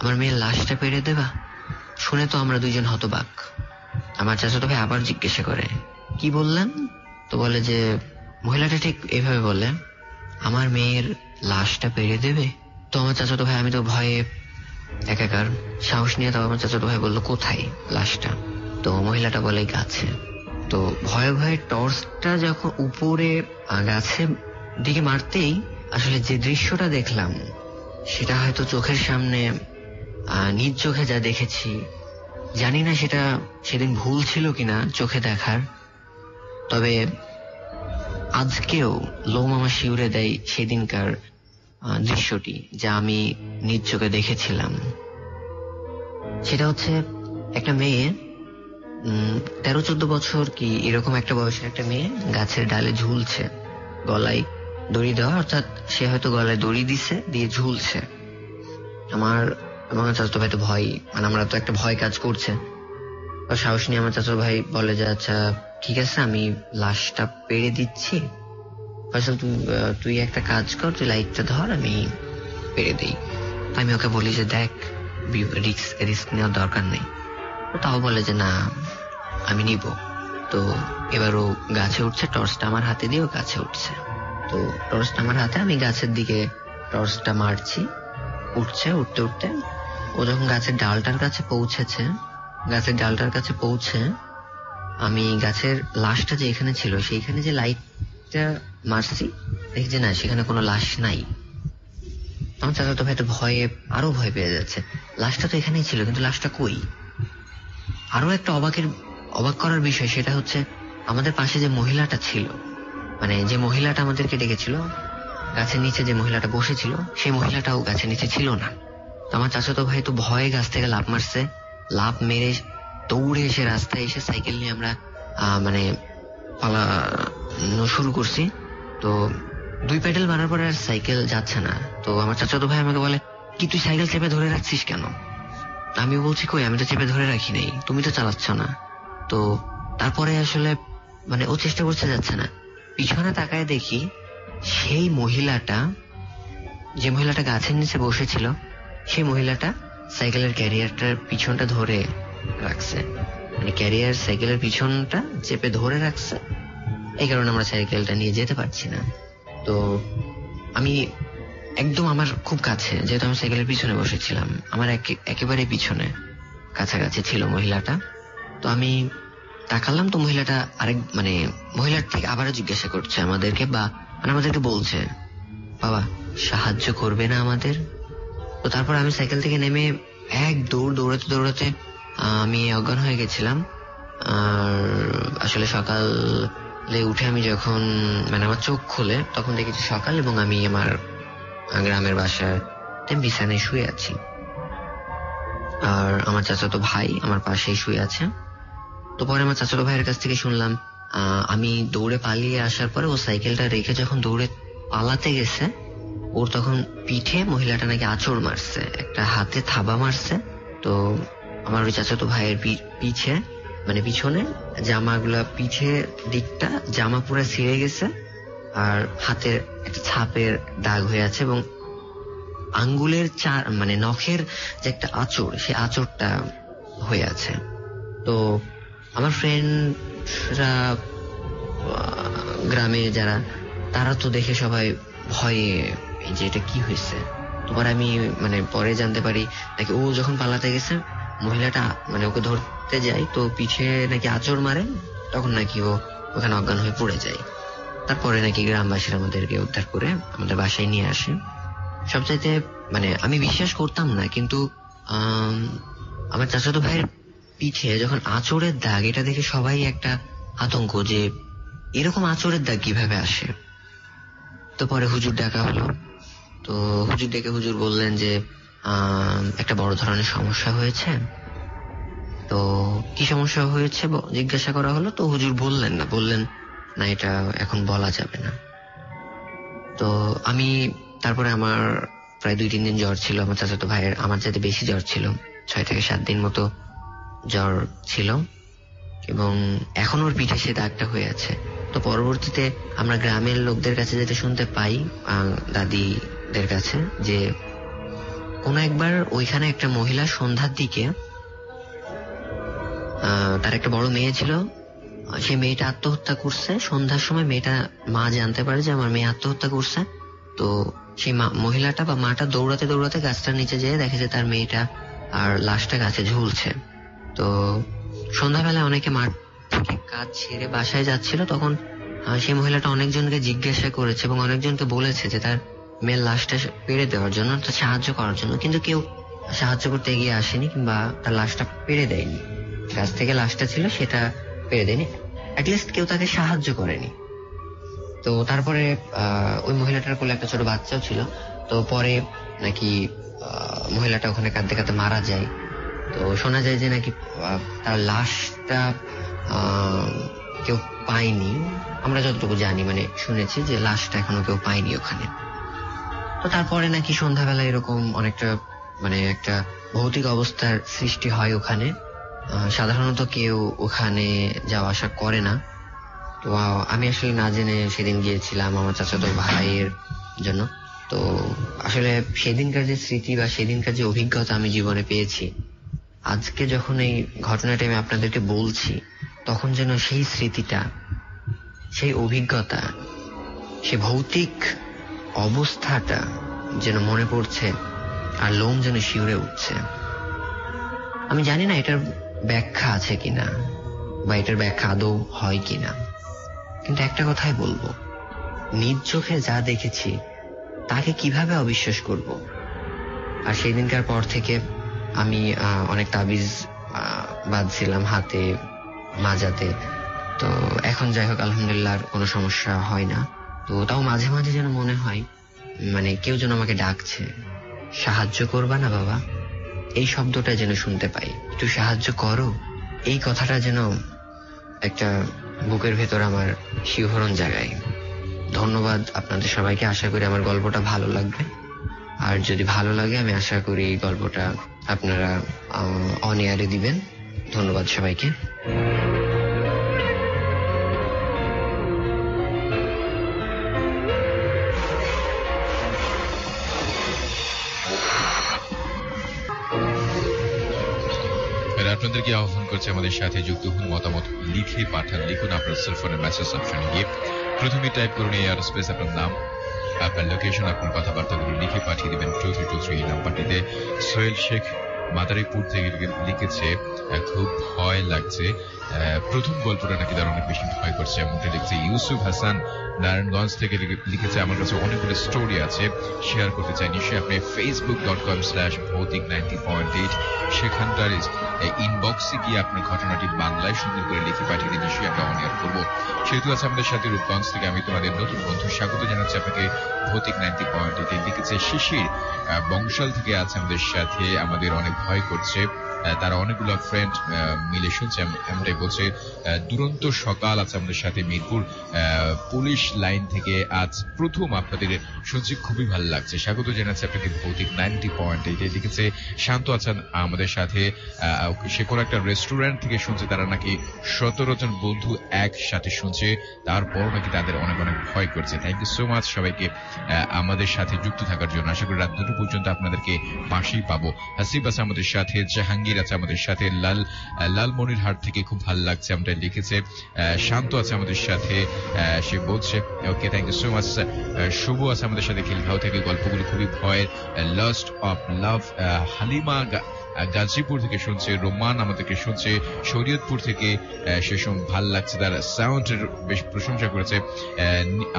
আমার মেয়ের লাশটা পেড়ে দেবা। শুনে তো আমরা দুইজন হতবাক। আমার চাচাতো ভাই আবার জিজ্ঞাসা করে, কি বললেন? তো বলে যে মহিলাটা ঠিক এইভাবে বলে, আমার মেয়ের লাশটা পেড়ে দেবে। তো আমার চাচাতো ভাই, আমি তো ভয়ে একাকার, সাহস নিয়ে তো আমার চাচাতো ভাই বললো কোথায় লাশটা? তো মহিলাটা বলে গাছে। তো ভয়ে ভয়ে টর্চটা যখন উপরে গাছের দিকে মারতেই আসলে যে দৃশ্যটা দেখলাম সেটা হয়তো চোখের সামনে নিজ চোখে যা দেখেছি, জানি না সেটা সেদিন ভুল ছিল কিনা চোখে দেখার, তবে আজকেও লোম আমার শিউরে দেয় সেদিনকার দৃশ্যটি যা আমি নিজ চোখে দেখেছিলাম। সেটা হচ্ছে একটা মেয়ে, 13-14 বছর কি এরকম একটা বয়সের একটা মেয়ে গাছের ডালে ঝুলছে, গলায় দড়ি দেওয়া, অর্থাৎ সে হয়তো গলায় দড়ি দিছে, দিয়ে ঝুলছে। আমার চাচাতো ভাই তো ভয়, মানে আমরা তো একটা ভয় কাজ করছে। সাহস নিয়ে আমার চাচাতো ভাই বলে যে আচ্ছা ঠিক আছে, আমি লাশটা পেড়ে দিচ্ছি, ফয়সাল তুই একটা কাজ কর, তুই লাইটটা ধর, আমি পেড়ে দিই। আমি ওকে বলি যে দেখ, রিস্ক নেওয়ার দরকার নেই। ও তাও বলে যে না আমি নিব। তো এবার ও গাছে উঠছে, টর্চটা আমার হাতে দিয়ে ও গাছে উঠছে। তো টর্চটা আমার হাতে, আমি গাছের দিকে টর্চটা মারছি, উঠছে। উঠতে উঠতে ও যখন গাছের ডালটার কাছে পৌঁছেছে, গাছের ডালটার কাছে পৌঁছে আমি গাছের লাশটা যে এখানে ছিল সেইখানে যে লাইটটা মারছি, দেখি যে না সেখানে কোনো লাশ নাই। আমার চাচাতো ভাই তো ভয়ে আরো ভয় পেয়ে যাচ্ছে, লাশটা তো এখানেই ছিল কিন্তু লাশটা কই। আরো একটা অবাক করার বিষয়, সেটা হচ্ছে আমাদের পাশে যে মহিলাটা ছিল, মানে যে মহিলাটা আমাদেরকে ডেকেছিল, গাছের নিচে যে মহিলাটা বসেছিল, সেই মহিলাটাও গাছের নিচে ছিল না। তো আমার চাচাতো ভাই তো ভয়ে গাছ থেকে লাফ মারছে, লাফ মেরে দৌড়ে এসে রাস্তায় এসে সাইকেল নিয়ে আমরা মানে পালানো শুরু করছি। তো 2 প্যাডেল মারার পরে আর সাইকেল যাচ্ছে না। তো আমার চাচাতো ভাই আমাকে বলে কি তুই সাইকেল চেপে ধরে রাখছিস কেন? আমি বলছি কই, আমি তো চেপে ধরে রাখি নাই, তুমি তো চালাচ্ছ না। তো তারপরে আসলে মানে ও চেষ্টা করতে যাচ্ছে না, পিছনে তাকায় দেখি সেই মহিলাটা, যে মহিলাটা গাছের নিচে বসেছিল, সেই মহিলাটা সাইকেলের ক্যারিয়ারটার পিছনটা ধরে রাখছে, মানে ক্যারিয়ার সাইকেলের পিছনটা চেপে ধরে রাখছে। এই কারণে আমরা সাইকেলটা নিয়ে যেতে পারছি না। তো আমি একদম আমার খুব কাছে, যেহেতু আমি সাইকেলের পিছনে বসেছিলাম, আমার একেবারে পিছনে কাছাকাছি ছিল মহিলাটা। তো আমি তাকালাম, তো মহিলাটা মানে মহিলার থেকে আবারও জিজ্ঞাসা করছে আমাদেরকে, বা মানে আমাদেরকে বলছে বাবা সাহায্য করবে না আমাদের? তো তারপর আমি সাইকেল থেকে নেমে এক দৌড়াতে দৌড়াতে আমি অজ্ঞান হয়ে গেছিলাম। আর আসলে সকালে উঠে আমি যখন মানে আমার চোখ খুলে তখন দেখেছি সকাল, এবং আমি আমার গ্রামের বাসাতে বিছানায় শুয়ে আছি, আর আমার চাচাতো ভাই আমার পাশেই শুয়ে আছে। তো পরে আমার চাচাতো ভাইয়ের কাছ থেকে শুনলাম আমি দৌড়ে পালিয়ে আসার পরে ও সাইকেলটা রেখে যখন দৌড়ে পালাতে গেছে, ওর তখন পিঠে মহিলাটা নাকি আঁচড় মারছে, একটা হাতে থাবা মারছে। তো আমার ওই চাচাতো ভাইয়ের পিছে মানে পিছনে জামাগুলা, পিঠে দিকটা জামা পুরো ছিঁড়ে গেছে, আর হাতের একটা ছাপের দাগ হয়ে আছে, এবং আঙ্গুলের মানে নখের যে একটা আঁচড়, সেই আঁচড়টা হয়ে আছে। তো আমার ফ্রেন্ডরা, গ্রামে যারা, তারা তো দেখে সবাই ভয়ে যে এটা কি হয়েছে। তোমার আমি মানে পরে জানতে পারি নাকি ও যখন পালাতে গেছে মহিলাটা মানে ওকে ধরতে যায়, তো পিঠে নাকি আঁচড় মারে, তখন নাকি ও ওখানে অজ্ঞান হয়ে পড়ে যায়। তারপরে নাকি গ্রামবাসীরা আমাদেরকে উদ্ধার করে আমাদের বাসায় নিয়ে আসে। সবচাইতে মানে আমি বিশ্বাস করতাম না, কিন্তু আমার চাচাতো ভাইয়ের পিঠে যখন আঁচড়ের দাগ, এটা দেখে সবাই একটা আতঙ্ক যে এরকম আঁচড়ের দাগ কিভাবে আসে। তো পরে হুজুর ডাকা হলো। তো হুজুর ডেকে হুজুর বললেন যে একটা বড় ধরনের সমস্যা হয়েছে। তো কি সমস্যা হয়েছে জিজ্ঞাসা করা হলো। তো হুজুর বললেন না এটা এখন বলা যাবে না। তো আমি তারপরে আমার প্রায় 2-3 দিন জ্বর ছিল। আমার চাচাতো ভাইয়ের আমার চাইতে বেশি জ্বর ছিল, 6 থেকে 7 দিন মতো জ্বর ছিল, এবং এখন ওর পিঠে সে দাগটা হয়ে আছে। তো পরবর্তীতে আমরা গ্রামের লোকদের কাছে যেটা শুনতে পাই, দাদিদের কাছে, যে কোনো একবার ওইখানে একটা মহিলা সন্ধ্যার দিকে, তার একটা বড় মেয়ে ছিল, সে মেয়েটা আত্মহত্যা করছে। সন্ধ্যার সময় মা জানতে পারে যে আমার মেয়ে আত্মহত্যা করছে, তো সেই মহিলাটা বা মাটা দৌড়াতে দৌড়াতে গাছটার নিচে যেয়ে দেখে যে তার মেয়েটা আর লাশটা গাছে ঝুলছে। তো সন্ধ্যাবেলায় অনেকে মাঠ থেকে কাজ ছেড়ে বাসায় যাচ্ছিল, তখন সেই মহিলাটা অনেকজনকে জিজ্ঞাসা করেছে এবং অনেকজনকে বলেছে যে তার মেয়ের লাশটা পেড়ে দেওয়ার জন্য, সাহায্য করার জন্য, কিন্তু কেউ সাহায্য করতে এগিয়ে আসেনি কিংবা তার লাশটা পেড়ে দেয়নি। গাছ থেকে লাশটা ছিল সেটা পেড়ে দেয়নি, অ্যাটলিস্ট কেউ তাকে সাহায্য করেনি। তো তারপরে ওই মহিলাটার কোলে একটা ছোট বাচ্চাও ছিল। তো পরে নাকি মহিলাটা ওখানে কাঁদতে কাঁদতে মারা যায়। তো শোনা যায় যে নাকি তার লাশটা কেউ পায়নি, আমরা যতটুকু জানি, মানে শুনেছি যে লাশটা এখনো কেউ পায়নি ওখানে। তো তারপরে নাকি সন্ধ্যাবেলা এরকম অনেকটা মানে একটা ভৌতিক অবস্থার সৃষ্টি হয় ওখানে। সাধারণত কেউ ওখানে যাওয়া আসা করে না। তো আমি আসলে না জেনে সেদিন গিয়েছিলাম আমার চাচাতো ভাইয়ের জন্য। তো আসলে সেদিনকার যে স্মৃতি বা সেদিনকার যে অভিজ্ঞতা আমি জীবনে পেয়েছি, আজকে যখন এই ঘটনাটা আমি আপনাদেরকে বলছি, তখন যেন সেই স্মৃতিটা, সেই অভিজ্ঞতা, সে ভৌতিক অবস্থাটা যেন মনে পড়ছে আর লোম যেন শিউরে উঠছে। আমি জানি না এটার ব্যাখ্যা আছে কিনা বা এটার ব্যাখ্যা আদৌ হয় কিনা, কিন্তু একটা কথাই বলবো, নিজ চোখে যা দেখেছি তাকে কিভাবে অবিশ্বাস করব। আর সেই দিনকার পর থেকে আমি অনেক তাবিজ বাঁধছিলাম হাতে, মাজাতে। তো এখন যাই হোক আলহামদুলিল্লাহ আর কোনো সমস্যা হয় না। তো তাও মাঝে মাঝে যেন মনে হয় মানে কেউ যেন আমাকে ডাকছে, সাহায্য করবা না বাবা, এই শব্দটা যেন শুনতে পাই, একটু সাহায্য করো, এই কথাটা যেন একটা বুকের ভেতর আমার শিহরণ জাগায়। ধন্যবাদ আপনাদের সবাইকে। আশা করি আমার গল্পটা ভালো লাগবে, আর যদি ভালো লাগে আমি আশা করি এই গল্পটা আপনারা অন এয়ারে দিবেন। ধন্যবাদ সবাইকে। আপনাদেরকে আহ্বান করছে আমাদের সাথে যুক্ত হন, মতামত লিখে পাঠান। লিখুন আপনার সেলফোনের মেসেজ অপশনে গিয়ে প্রথমে টাইপ করুন এয়ার স্পেস আপনার নাম, আপনার লোকেশন, আপনার কথাবার্তাগুলো লিখে পাঠিয়ে দিবেন 2323 এই নাম্বারটিতে। সোহেল শেখ মাদারীপুর থেকে লিখেছে খুব ভয় লাগছে, প্রথম গল্পটা নাকি তার অনেক বেশি ভয় করছে এমনটা লিখেছে। ইউসুফ হাসান নারায়ণগঞ্জ থেকে লিখেছে আমার কাছে অনেকগুলো স্টোরি আছে, শেয়ার করতে চাই। নিশ্চয়ই আপনি facebook.com/bhautik90.8 সেখানটার ইনবক্সে গিয়ে আপনার ঘটনাটি বাংলায় সুন্দর করে লিখে পাঠিয়ে দিন, নিশ্চয়ই আমরা অন এয়ার করবো। সেহেতু আছে আমাদের সাথে রূপগঞ্জ থেকে, আমি তোমাদের নতুন বন্ধু স্বাগত জানাচ্ছি আপনাকে ভৌতিক 90.8। লিখেছে শিশির বংশাল থেকে আছে আমাদের সাথে, আমাদের অনেক ভয় করছে, তারা অনেকগুলো ফ্রেন্ড মিলে শুনছে এমনটাই বলছে। দুরন্ত সকাল আছে আমাদের সাথে মিরপুর পুলিশ লাইন থেকে, আজ প্রথম আপনাদের শুনছি, খুবই ভালো লাগছে, স্বাগত জানাচ্ছি আপনাকে ভৌতিক 90.8। লিখেছে শান্ত আছেন আমাদের সাথে, সে কোনো একটা রেস্টুরেন্ট থেকে শুনছে, তারা নাকি 17 জন বন্ধু একসাথে শুনছে, তারপর নাকি তাদের অনেক অনেক ভয় করছে। থ্যাংক ইউ সো মাচ সবাইকে আমাদের সাথে যুক্ত থাকার জন্য। আশা করি রাত 2টো পর্যন্ত আপনাদেরকে পাশেই পাবো। হাসিব আছে আমাদের সাথে, জাহাঙ্গীর আছে আমাদের সাথে, লালমনিরহাট থেকে খুব ভালো লাগছে আমরা লিখেছে। শান্ত আছে আমাদের সাথে, সে বলছে okay thank you so much. Shubho আছে আমাদের সাথে খিলগাঁও থেকে, গল্পগুলো খুবই ভয়ের। Lost of love Halima Gazipur থেকে শুনছে, রোমান আমাদেরকে শুনছে শরীয়তপুর থেকে, সেসব ভাল লাগছে, তার সাউন্ডের বেশ প্রশংসা করেছে।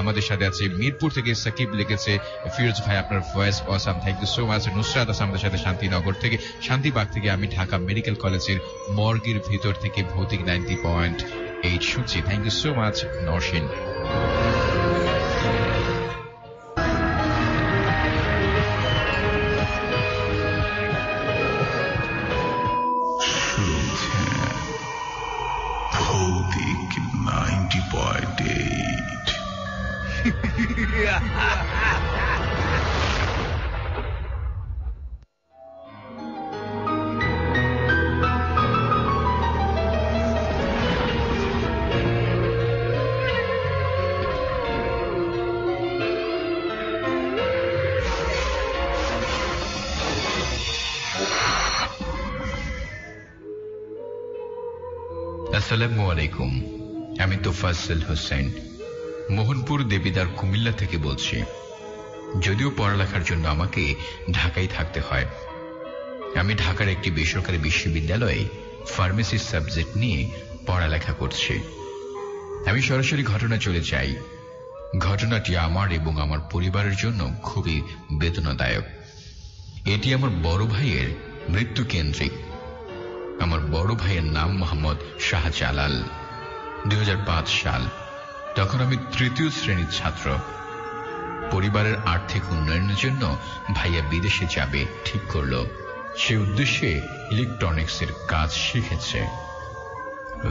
আমাদের সাথে আছে মিরপুর থেকে সাকিব লিখেছে ফিরোজ ভাই আপনার voice awesome, thank you so much. Nusrat আছে আমাদের সাথে শান্তিনগর থেকে, শান্তিবাগ থেকে, আমি ঢাকা মেডিকেল কলেজের মর্গের ভিতর থেকে ভৌতিক 90.8 শুনছি, থ্যাংক ইউ সো মাচ নরসিন। ভৌতিক 90.8। আসসালামু আলাইকুম, আমি তোফাজ্জল হোসেন মোহনপুর দেবিদার কুমিল্লা থেকে বলছি। যদিও পড়ালেখার জন্য আমাকে ঢাকায় থাকতে হয়। আমি ঢাকার একটি বেসরকারি বিশ্ববিদ্যালয়ে ফার্মেসি সাবজেক্ট নিয়ে পড়ালেখা করছি। আমি সরাসরি ঘটনা চলে যাই। ঘটনাটি আমার এবং আমার পরিবারের জন্য খুবই বেদনাদায়ক। এটি আমার বড় ভাইয়ের মৃত্যু কেন্দ্রিক। আমার বড় ভাইয়ের নাম মোহাম্মদ শাহজালাল। 2005 সাল, তখন আমি 3য় শ্রেণীর ছাত্র। পরিবারের আর্থিক উন্নয়নের জন্য ভাইয়া বিদেশে যাবে ঠিক করল। সে উদ্দেশ্যে ইলেকট্রনিক্সের কাজ শিখেছে।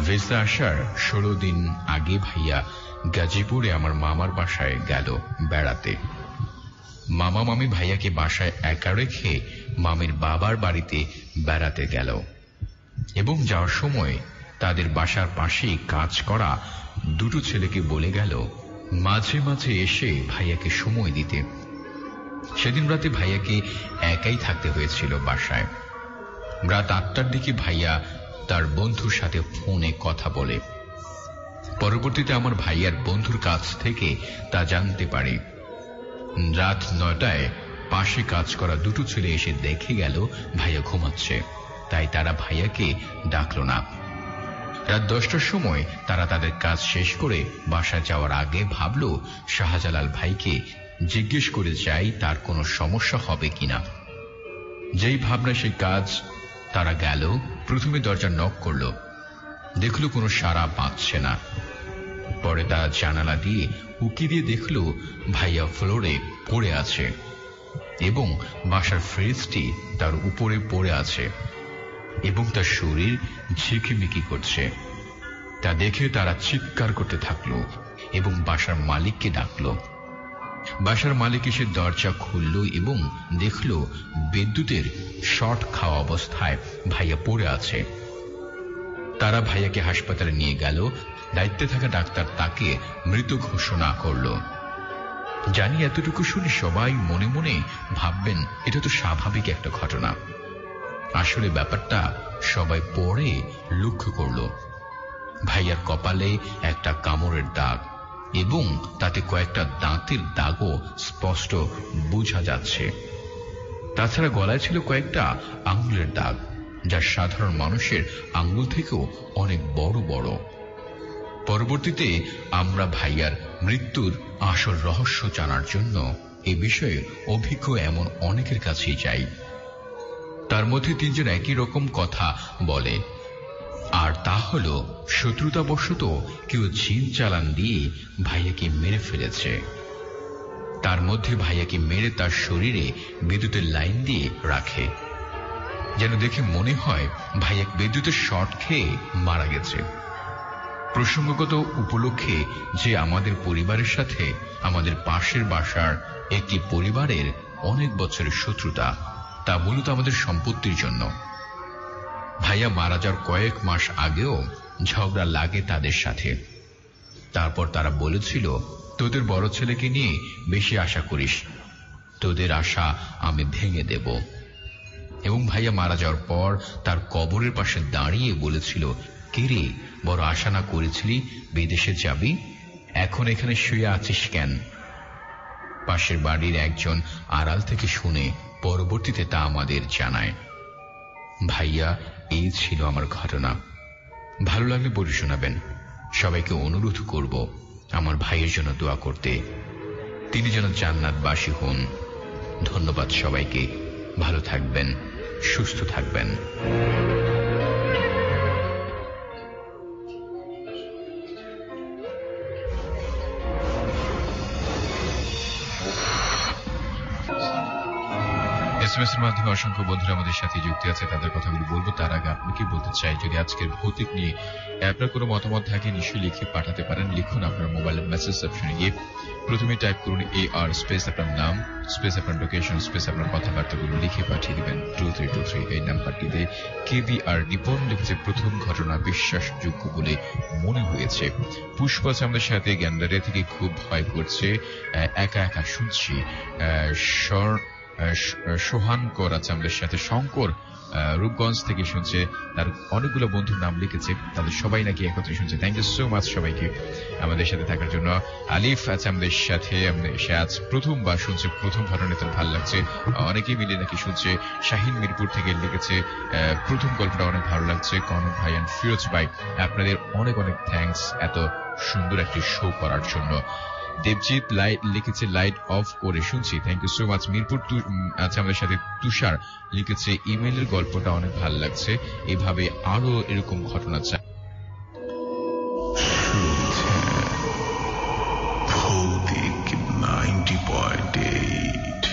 ভিসা আসার 16 দিন আগে ভাইয়া গাজীপুরে আমার মামার বাসায় গেল বেড়াতে। মামা মামি ভাইয়াকে বাসায় একা রেখে মামির বাবার বাড়িতে বেড়াতে গেল এবং যাওয়ার সময় তাদের বাসার পাশেই কাজ করা 2 ছেলেকে বলে গেল মাঝে মাঝে এসে ভাইয়াকে সময় দিতে। সেদিন রাতে ভাইয়াকে একাই থাকতে হয়েছিল বাসায়। রাত 8টার দিকে ভাইয়া তার বন্ধুর সাথে ফোনে কথা বলে। পরবর্তীতে আমার ভাইয়ার বন্ধুর কাছ থেকে তা জানতে পারি। রাত 9টায় পাশে কাজ করা 2 ছেলে এসে দেখে গেল ভাইয়া ঘুমাচ্ছে, তাই তারা ভাইয়াকে ডাকল না। রাত 10টার সময় তারা তাদের কাজ শেষ করে বাসা যাওয়ার আগে ভাবল শাহজালাল ভাইকে জিজ্ঞেস করে যাই তার কোনো সমস্যা হবে কিনা। যেই ভাবনা সেই কাজ। তারা গেল, প্রথমে দরজা নক করল, দেখল কোনো সাড়া পাচ্ছে না। পরে তারা জানালা দিয়ে উকি দিয়ে দেখল ভাইয়া ফ্লোরে পড়ে আছে এবং বাসার ফ্রিজটি তার উপরে পড়ে আছে এবং তার শরীর ঝিকিমিকি করছে। তা দেখে তারা চিৎকার করতে থাকলো এবং বাসার মালিককে ডাকলো। বাসার মালিক এসে দরজা খুলল এবং দেখল বিদ্যুতের শর্ট খাওয়া অবস্থায় ভাইয়া পড়ে আছে। তারা ভাইয়াকে হাসপাতালে নিয়ে গেল। দায়িত্বে থাকা ডাক্তার তাকে মৃত ঘোষণা করল। জানি এতটুকু শুনে সবাই মনে মনে ভাববেন এটা তো স্বাভাবিক একটা ঘটনা। আসলে ব্যাপারটা সবাই পরে লক্ষ্য করল। ভাইয়ার কপালে একটা কামড়ের দাগ এবং তাতে কয়েকটা দাঁতের দাগও স্পষ্ট বোঝা যাচ্ছে। তাছাড়া গলায় ছিল কয়েকটা আঙ্গুলের দাগ, যা সাধারণ মানুষের আঙ্গুল থেকেও অনেক বড় বড়। পরবর্তীতে আমরা ভাইয়ার মৃত্যুর আসল রহস্য জানার জন্য এ বিষয়ে অভিজ্ঞ এমন অনেকের কাছেই যাই। তার মধ্যে 3 জন একই রকম কথা বলে, আর তা হল শত্রুতাবশত কেউ জিন চালান দিয়ে ভাইয়াকে মেরে ফেলেছে। তার মধ্যে ভাইয়াকে মেরে তার শরীরে বিদ্যুতের লাইন দিয়ে রাখে, যেন দেখে মনে হয় ভাইয়া বিদ্যুতের শর্ট খেয়ে মারা গেছে। প্রসঙ্গগত উপলক্ষে যে আমাদের পরিবারের সাথে আমাদের পাশের বাসার একটি পরিবারের অনেক বছরের শত্রুতা, তা মূলত আমাদের সম্পত্তির জন্য। ভাইয়া মারা যাওয়ার কয়েক মাস আগেও ঝগড়া লাগে তাদের সাথে। তারপর তারা বলেছিল, তোদের বড় ছেলেকে নিয়ে বেশি আশা করিস, তোদের আশা আমি ভেঙে দেব। এবং ভাইয়া মারা যাওয়ার পর তার কবরের পাশে দাঁড়িয়ে বলেছিল, কিরে বড় আশা না করেছিলি বিদেশে যাবি, এখন এখানে শুয়ে আছিস কেন? পাশের বাড়ির একজন আড়াল থেকে শুনে পরবর্তীতে তা আমাদের জানায়। ভাইয়া, এই ছিল আমার ঘটনা। ভালো লাগলে বলে শোনাবেন। সবাইকে অনুরোধ করব আমার ভাইয়ের জন্য দোয়া করতে, তিনি যেন জান্নাতবাসী হন। ধন্যবাদ সবাইকে। ভালো থাকবেন, সুস্থ থাকবেন। এসএমএস এর মাধ্যমে অসংখ্য বন্ধুরা আমাদের সাথে যুক্ত আছে, তাদের কথাগুলো বলবো। তার আগে আপনাকে বলতে চাই, যদি আজকের ভৌতিক নিয়ে আপনার কোনো মতামত থাকে নিশ্চয়ই লিখে পাঠাতে পারেন। লিখুন আপনার মোবাইলের মেসেজ অপশনে গিয়ে প্রথমে টাইপ করুন AR স্পেস আপনার নাম স্পেস আপনার লোকেশন স্পেস আপনার কথাবার্তাগুলো লিখে পাঠিয়ে দিবেন 2323 এই নাম্বারটিতে। KVR রিপন লিখেছে, প্রথম ঘটনা বিশ্বাসযোগ্য বলে মনে হয়েছে। পুষ্প আছে আমাদের সাথে, গ্যান্ডারিয়া থেকে খুব ভয় করছে, একা একা শুনছি। সোহানকর আছে আমাদের সাথে, শঙ্কর রূপগঞ্জ থেকে শুনছে, তার অনেকগুলো বন্ধুর নাম লিখেছে, তাদের সবাই নাকি একত্রে শুনছে। থ্যাংক ইউ সো মাচ সবাইকে আমাদের সাথে থাকার জন্য। আলিফ আছে আমাদের সাথে, সে আজ প্রথমবার শুনছে, প্রথম ঘটনা তার ভালো লাগছে, অনেকেই মিলে নাকি শুনছে। শাহিন মিরপুর থেকে লিখেছে প্রথম গল্পটা অনেক ভালো লাগছে। কনক ভাই এন্ড ফিরোজ ভাই, আপনাদের অনেক অনেক থ্যাঙ্কস এত সুন্দর একটি শো করার জন্য। দেবজিৎ লিখেছে লাইট অফ করে শুনছি, thank you so much. Mirpur আছে আমাদের সাথে। তুষার লিখেছে ইমেইলের গল্পটা অনেক ভালো লাগছে, এভাবে আরো এরকম ঘটনা চাই। ভৌতিক 90.8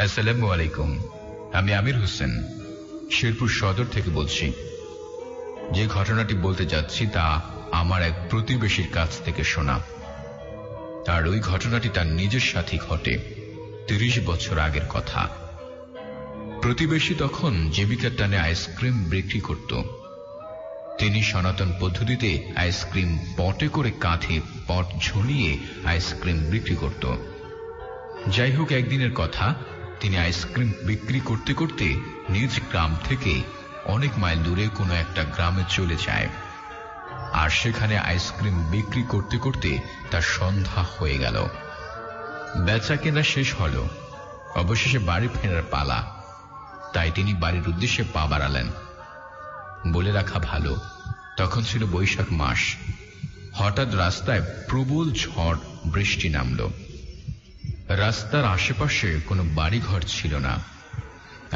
আসসালামু আলাইকুম, আমি আমির হোসেন শেরপুর সদর থেকে বলছি। যে ঘটনাটি বলতে যাচ্ছি তা আমার এক প্রতিবেশীর কাছ থেকে শোনা, আর ওই ঘটনাটি তার নিজের সাথে ঘটে 30 বছর আগের কথা। প্রতিবেশী তখন জীবিকার টানে আইসক্রিম বিক্রি করত। তিনি সনাতন পদ্ধতিতে আইসক্রিম পটে করে কাঁধে পট ঝুলিয়ে আইসক্রিম বিক্রি করত। যাই হোক, একদিনের কথা, তিনি আইসক্রিম বিক্রি করতে করতে নিজ গ্রাম থেকে অনেক মাইল দূরে কোনো একটা গ্রামে চলে যায়, আর সেখানে আইসক্রিম বিক্রি করতে করতে তার সন্ধ্যা হয়ে গেল। বেচা কেনা শেষ হল, অবশেষে বাড়ি ফেরার পালা। তাই তিনি বাড়ির উদ্দেশ্যে পা বাড়ালেন। বলে রাখা ভালো, তখন ছিল বৈশাখ মাস। হঠাৎ রাস্তায় প্রবল ঝড় বৃষ্টি নামল। রাস্তার আশেপাশে কোনো বাড়িঘর ছিল না,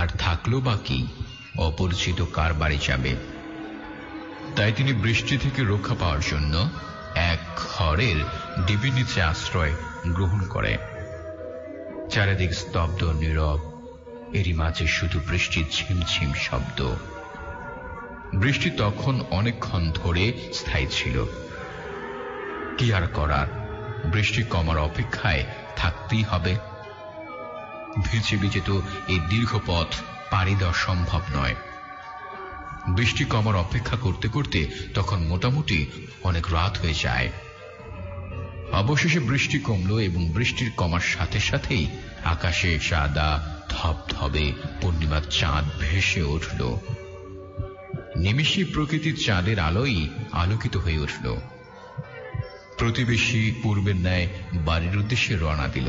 আর থাকলো বাকি অপরিচিত কার বাড়ি যাবে। তাই তিনি বৃষ্টি থেকে রক্ষা পাওয়ার জন্য এক ঘরের ডিবির নিচে আশ্রয় গ্রহণ করে। চারিদিক স্তব্ধ, নীরব, এরই মাঝে শুধু বৃষ্টির ঝিমঝিম শব্দ। বৃষ্টি তখন অনেকক্ষণ ধরে স্থায়ী ছিল। কি আর করার, বৃষ্টি কমার অপেক্ষায় থাকতেই হবে। ভিজে ভিজে তো এই দীর্ঘ পথ পাড়ি দেওয়া সম্ভব নয়। বৃষ্টি কমার অপেক্ষা করতে করতে তখন মোটামুটি অনেক রাত হয়ে যায়। অবশেষে বৃষ্টি কমল এবং বৃষ্টির কমার সাথে সাথেই আকাশে সাদা ধবধবে পূর্ণিমার চাঁদ ভেসে উঠল। নিমিষে প্রকৃতির চাঁদের আলোই আলোকিত হয়ে উঠল। প্রতিবেশী পূর্বের ন্যায় বাড়ির উদ্দেশ্যে রওনা দিল।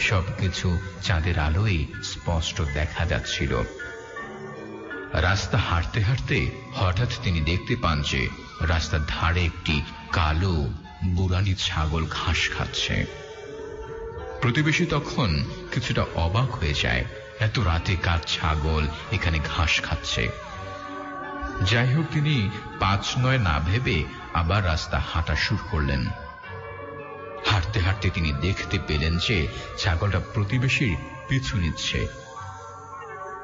সবকিছু চাঁদের আলোয় স্পষ্ট দেখা যাচ্ছিল। রাস্তা হাঁটতে হাঁটতে হঠাৎ তিনি দেখতে পান যে রাস্তার ধারে একটি কালো বুড়ানি ছাগল ঘাস খাচ্ছে। প্রতিবেশী তখন কিছুটা অবাক হয়ে যায়, এত রাতে কার ছাগল এখানে ঘাস খাচ্ছে। যাই হোক, তিনি 5-9 না ভেবে আবার রাস্তা হাঁটা শুরু করলেন। হাঁটতে হাঁটতে তিনি দেখতে পেলেন যে ছাগলটা প্রতিবেশীর পিছু নিচ্ছে।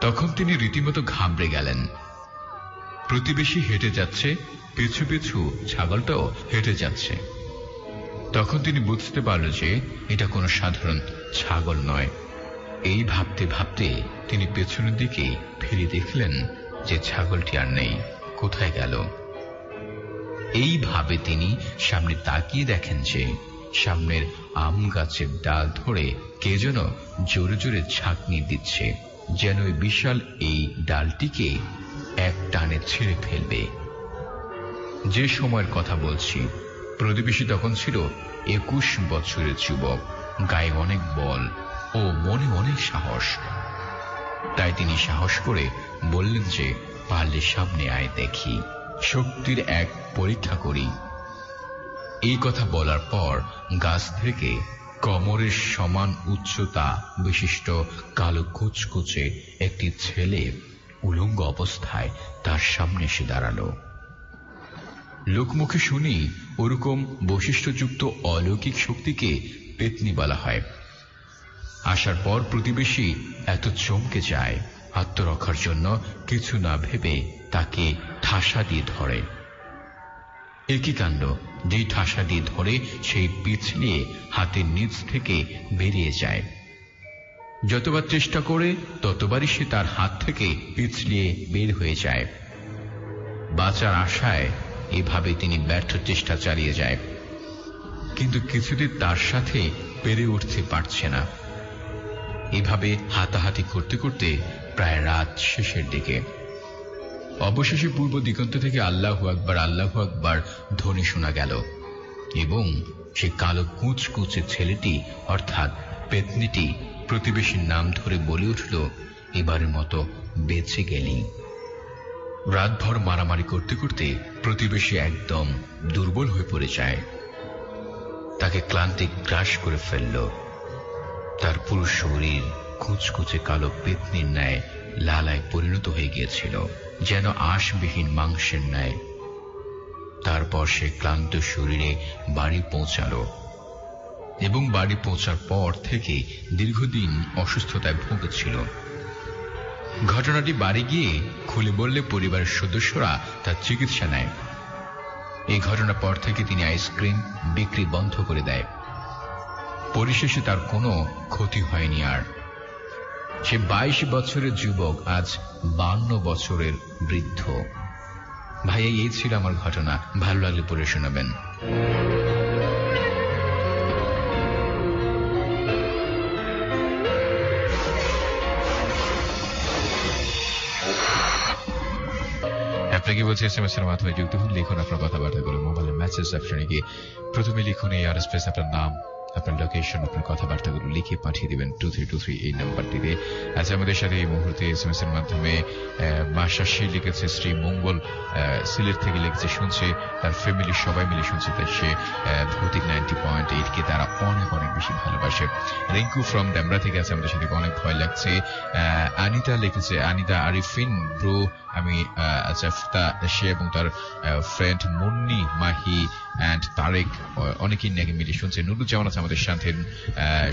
তখন তিনি রীতিমতো ঘাবড়ে গেলেন। প্রতিবেশী হেঁটে যাচ্ছে, পিছু পিছু ছাগলটাও হেঁটে যাচ্ছে। তখন তিনি বুঝতে পারল যে এটা কোনো সাধারণ ছাগল নয়। এই ভাবতে ভাবতে তিনি পেছনের দিকে ফিরে দেখলেন যে ছাগলটি আর নেই, কোথায় গেল। এইভাবে তিনি সামনে তাকিয়ে দেখেন যে সামনের আম গাছের ডাল ধরে কে যেন জোরে জোরে ঝাঁকনি দিচ্ছে, যেন ওই বিশাল এই ডালটিকে এক টানে ছিঁড়ে ফেলবে। যে সময়ের কথা বলছি, প্রতিবেশী তখন ছিল 21 বছরের যুবক, গায়ে অনেক বল ও মনে অনেক সাহস। তাই তিনি সাহস করে বললেন যে পারলে সামনে আয়, দেখি, শক্তির এক পরীক্ষা করি। এই কথা বলার পর গাছ থেকে কোমরের সমান উচ্চতা বিশিষ্ট কালো কুচকুচে একটি ছেলে উলঙ্গ অবস্থায় তার সামনে এসে দাঁড়ালো। লোকমুখে শুনি ওরকম বৈশিষ্ট্যযুক্ত অলৌকিক শক্তিকে পেতনি বলা হয়। আসার পর প্রতিবেশী এত চমকে যায়, আত্মরক্ষার জন্য কিছু না ভেবে তাকে ঠাসা দিয়ে ধরে। একই কাণ্ড, যেই ঠাসা দিয়ে ধরে সেই পিছলিয়ে হাতের নিচ থেকে বেরিয়ে যায়। যতবার চেষ্টা করে ততবারই সে তার হাত থেকে পিছলিয়ে বের হয়ে যায়। বাঁচার আশায় এভাবে তিনি ব্যর্থ চেষ্টা চালিয়ে যায়, কিন্তু কিছুদিন তার সাথে পেরে উঠতে পারছে না। এভাবে হাতাহাতি করতে করতে প্রায় রাত শেষের দিকে অবশেষে পূর্ব দিগন্ত থেকে আল্লাহু আকবার আল্লাহু আকবার ধ্বনি শোনা গেল এবং সে কালো কুচকুচে ছেলেটি অর্থাৎ পেতনিটি প্রতিবেশীর নাম ধরে বলে উঠল, এবারের মতো বেঁচে গেলি। রাতভর মারামারি করতে করতে প্রতিবেশী একদম দুর্বল হয়ে পড়ে যায়। তাকে ক্লান্তি গ্রাস করে ফেলল। তার পুরো শরীর কুচকুচে কালো পেতনির ন্যায় লালায় পরিণত হয়ে গিয়েছিল, যেন আঁশবিহীন মাংসের ন্যায়। তারপর সে ক্লান্ত শরীরে বাড়ি পৌঁছাল এবং বাড়ি পৌঁছার পর থেকে দীর্ঘদিন অসুস্থতায় ভুগছিল। ঘটনাটি বাড়ি গিয়ে খুলে বললে পরিবারের সদস্যরা তার চিকিৎসা নেয়। এই ঘটনার পর থেকে তিনি আইসক্রিম বিক্রি বন্ধ করে দেয়। পরিশেষে তার কোনো ক্ষতি হয়নি আর। সে 22 বছরের যুবক আজ 52 বছরের বৃদ্ধ। ভাইয়া, এই ছিল আমার ঘটনা। ভালো লাগলে পড়ে শোনাবেন। আপনাকে বলছি SMS এর মাধ্যমে যুক্ত হন, লিখুন আপনার কথাবার্তা করে মোবাইলের মেসেজ অপশনে গিয়ে প্রথমে লিখুন AR স্পেস আপনার নাম, আপনার লোকেশন, আপনার কথাবার্তাগুলো লিখে পাঠিয়ে দিবেন 2323 এই নাম্বারটিতে। আজ আমাদের সাথে এই মুহূর্তে SMS এর মাধ্যমে মা শাশি লিখেছে, শ্রী মঙ্গল সিলেট থেকে লিখছে, শুনছে তার ফ্যামিলি সবাই মিলে শুনছে, তাই সে ভৌতিক 90.8 কে তারা অনেক অনেক বেশি ভালোবাসে। রিঙ্কু ফ্রম ডেমরা থেকে আছে আমাদের সাথে, অনেক ভয় লাগছে। আনিতা লিখেছে, আনিতা আরিফিন ব্রো, আমি আচ্ছা সে এবং তার ফ্রেন্ড মুন্নি, মাহি অ্যান্ড তারেক অনেকেই নাকি মিলে শুনছে। নুরুজ্জামান আছে আমাদের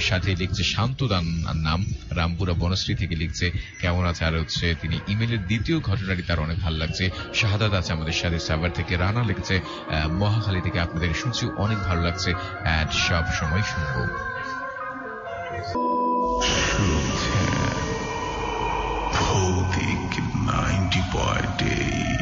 সাথে লিখছে, শান্তদান নাম, রামপুরা বনশ্রী থেকে লিখছে কেমন আছে, আর হচ্ছে তিনি ইমেলের দ্বিতীয় ঘটনাটি তার অনেক ভালো লাগছে। শাহাদাত আছে আমাদের সাথে সাভার থেকে। রানা লিখছে, মহাখালী থেকে আপনাদের শুনছি, অনেক ভালো লাগছে অ্যান্ড সব সময় শুনবো। ভৌতিক 90.8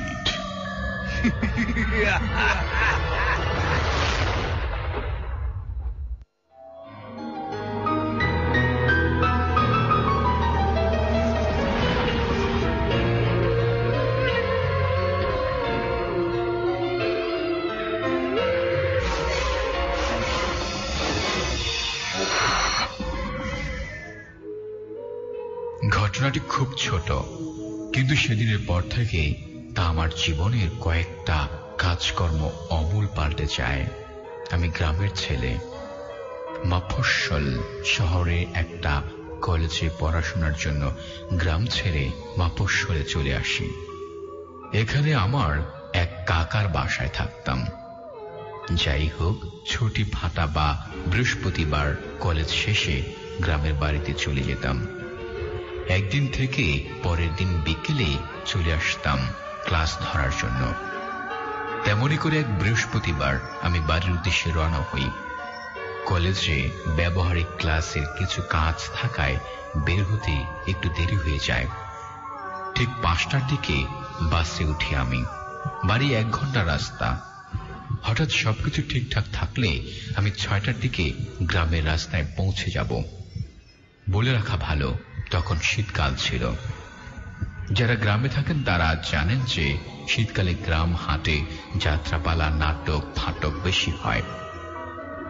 ঘটনাটি খুব ছোট, কিন্তু সেদিনের পর থেকে তা আমার জীবনের কয়েকটা কাজকর্ম অমূল পাল্টে যায়। আমি গ্রামের ছেলে, মফস্বল শহরে একটা কলেজে পড়াশোনার জন্য গ্রাম ছেড়ে মফস্বলে চলে আসি। এখানে আমার এক কাকার বাসায় থাকতাম। যাই হোক, ছুটি ফাটা বা বৃহস্পতিবার কলেজ শেষে গ্রামের বাড়িতে চলে যেতাম। একদিন থেকে পরের দিন বিকেলে চলে আসতাম ক্লাস ধরার জন্য। তেমনি করে এক বৃহস্পতিবার আমি বাড়ির উদ্দেশ্যে রওনা হই। কলেজে ব্যবহারিক ক্লাসের কিছু কাজ থাকায় বের হতে একটু দেরি হয়ে যায়। ঠিক 5টার দিকে বাসে উঠি আমি। বাড়ি 1 ঘন্টা রাস্তা। হঠাৎ সবকিছু ঠিকঠাক থাকলে আমি 6টার দিকে গ্রামের রাস্তায় পৌঁছে যাব। বলে রাখা ভালো, তখন শীতকাল ছিল। যারা গ্রামে থাকেন তারা জানেন যে শীতকালে গ্রাম হাটে যাত্রাপালা, নাটক, ফাটক বেশি হয়।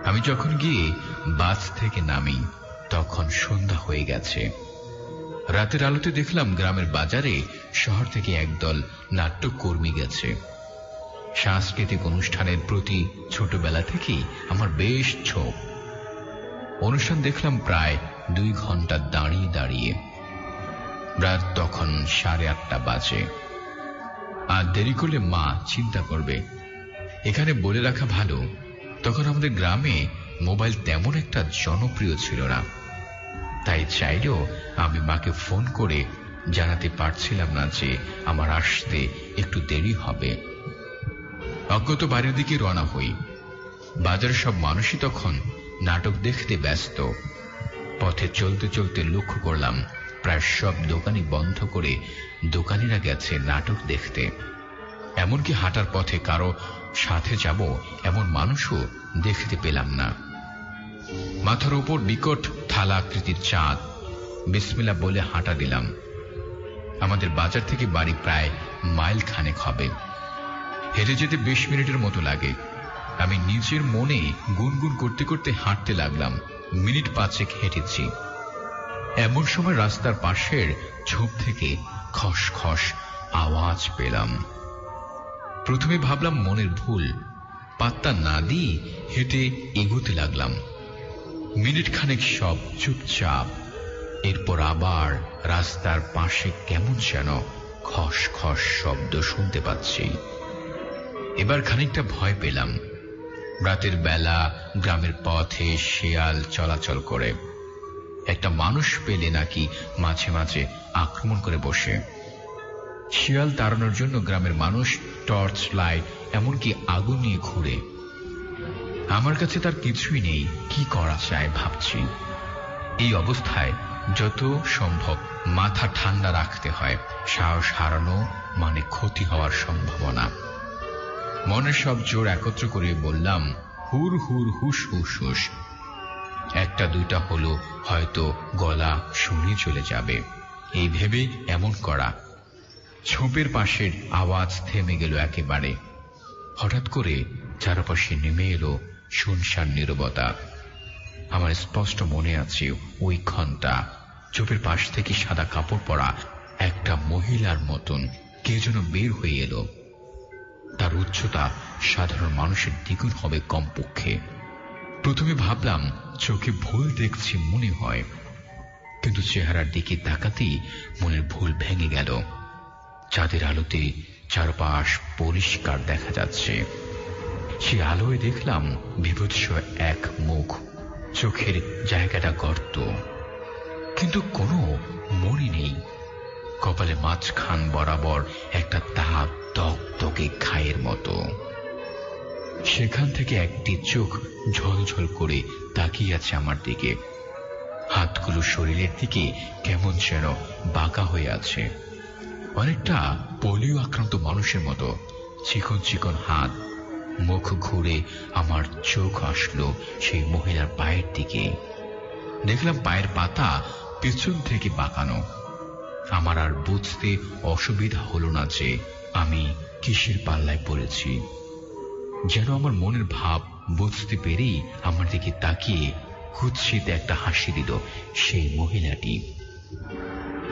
আমি যখন গিয়ে বাস থেকে নামি তখন সন্ধ্যা হয়ে গেছে। রাতের আলোতে দেখলাম গ্রামের বাজারে শহর থেকে একদল নাট্যকর্মী গেছে। সাংস্কৃতিক অনুষ্ঠানের প্রতি ছোটবেলা থেকেই আমার বেশ ঝোঁক। অনুষ্ঠান দেখলাম প্রায় 2 ঘন্টা দাঁড়িয়ে দাঁড়িয়ে। রাত তখন 8:30 বাজে। আর দেরি করলে মা চিন্তা করবে। এখানে বলে রাখা ভালো, তখন আমাদের গ্রামে মোবাইল তেমন একটা জনপ্রিয় ছিল না, তাই চাইলেও আমি মাকে ফোন করে জানাতে পারছিলাম না যে আমার আসতে একটু দেরি হবে। অজ্ঞাত বাড়ির দিকে রওনা হই। বাজারের সব মানুষই তখন নাটক দেখতে ব্যস্ত। পথে চলতে চলতে লক্ষ্য করলাম প্রায় সব দোকানই বন্ধ করে দোকানিরা গেছে নাটক দেখতে। এমনকি হাঁটার পথে কারো সাথে যাব এমন মানুষও দেখতে পেলাম না। মাথার উপর বিকট থালা আকৃতির চাঁদ। বিসমিল্লাহ বলে হাঁটা দিলাম। আমাদের বাজার থেকে বাড়ি প্রায় মাইল খানেক হবে। হেঁটে যেতে 20 মিনিটের মতো লাগে। আমি নিজের মনে গুনগুন করতে করতে হাঁটতে লাগলাম। মিনিট 5 হেঁটেছি। এমন সময় রাস্তার পাশের ঝোপ থেকে খস খস আওয়াজ পেলাম। প্রথমে ভাবলাম মনের ভুল, পাত্তা না দিয়ে হেঁটে এগোতে লাগলাম। মিনিট খানেক সব চুপচাপ। এরপর আবার রাস্তার পাশে কেমন যেন খস খস শব্দ শুনতে পাচ্ছি। এবার খানিকটা ভয় পেলাম। রাতের বেলা গ্রামের পথে শিয়াল চলাচল করে। একটা মানুষ পেলে নাকি মাঝে মাঝে আক্রমণ করে বসে। শিয়াল তাড়ানোর জন্য গ্রামের মানুষ টর্চ লাইট এমনকি আগুন নিয়ে ঘুরে। আমার কাছে তার কিছুই নেই, কি করা যায় ভাবছি। এই অবস্থায় যত সম্ভব মাথা ঠান্ডা রাখতে হয়। সাহস হারানো মানে ক্ষতি হওয়ার সম্ভাবনা। মনের সব জোর একত্র করে বললাম, হুর হুর হুস হুস হুস। একটা দুইটা হলো হয়তো গলা শুনে চলে যাবে, এই ভেবে এমন করা। ঝোপের পাশের আওয়াজ থেমে গেল একেবারে। হঠাৎ করে চারপাশে নেমে এলো শুনশান নীরবতা। আমার স্পষ্ট মনে আছে ওই ঘন্টা ঝোপের পাশ থেকে সাদা কাপড় পরা একটা মহিলার মতন কে যেন বের হয়ে এলো। তার উচ্চতা সাধারণ মানুষের দ্বিগুণ হবে কমপক্ষে। প্রথমে ভাবলাম চোখে ভুল দেখছি মনে হয়, কিন্তু চেহারার দিকে তাকাতেই মনের ভুল ভেঙে গেল। চাঁদের আলোতে চারপাশ পরিষ্কার দেখা যাচ্ছে। সে আলোয় দেখলাম বিভৎস এক মুখ, চোখের জায়গাটা গর্ত, কিন্তু কোনো মনি নেই। কপালে মাঝখান বরাবর একটা তাপ দগদগে খায়ের মতো। সেখান থেকে একটি চোখ ঝলঝল করে তাকিয়ে আছে আমার দিকে। হাতগুলো শরীরের দিকে কেমন যেন বাঁকা হয়ে আছে, অনেকটা পোলিও আক্রান্ত মানুষের মতো। চিকন চিকন হাত। মুখ ঘুরে আমার চোখ আসলো সেই মহিলার পায়ের দিকে। দেখলাম পায়ের পাতা পেছন থেকে বাঁকানো। আমার আর বুঝতে অসুবিধা হলো না যে আমি কিসের পাল্লায় পড়েছি। যেন আমার মনের ভাব বুঝতে পেরেই আমার দিকে তাকিয়ে কুৎসিত একটা হাসি দিল সেই মহিলাটি।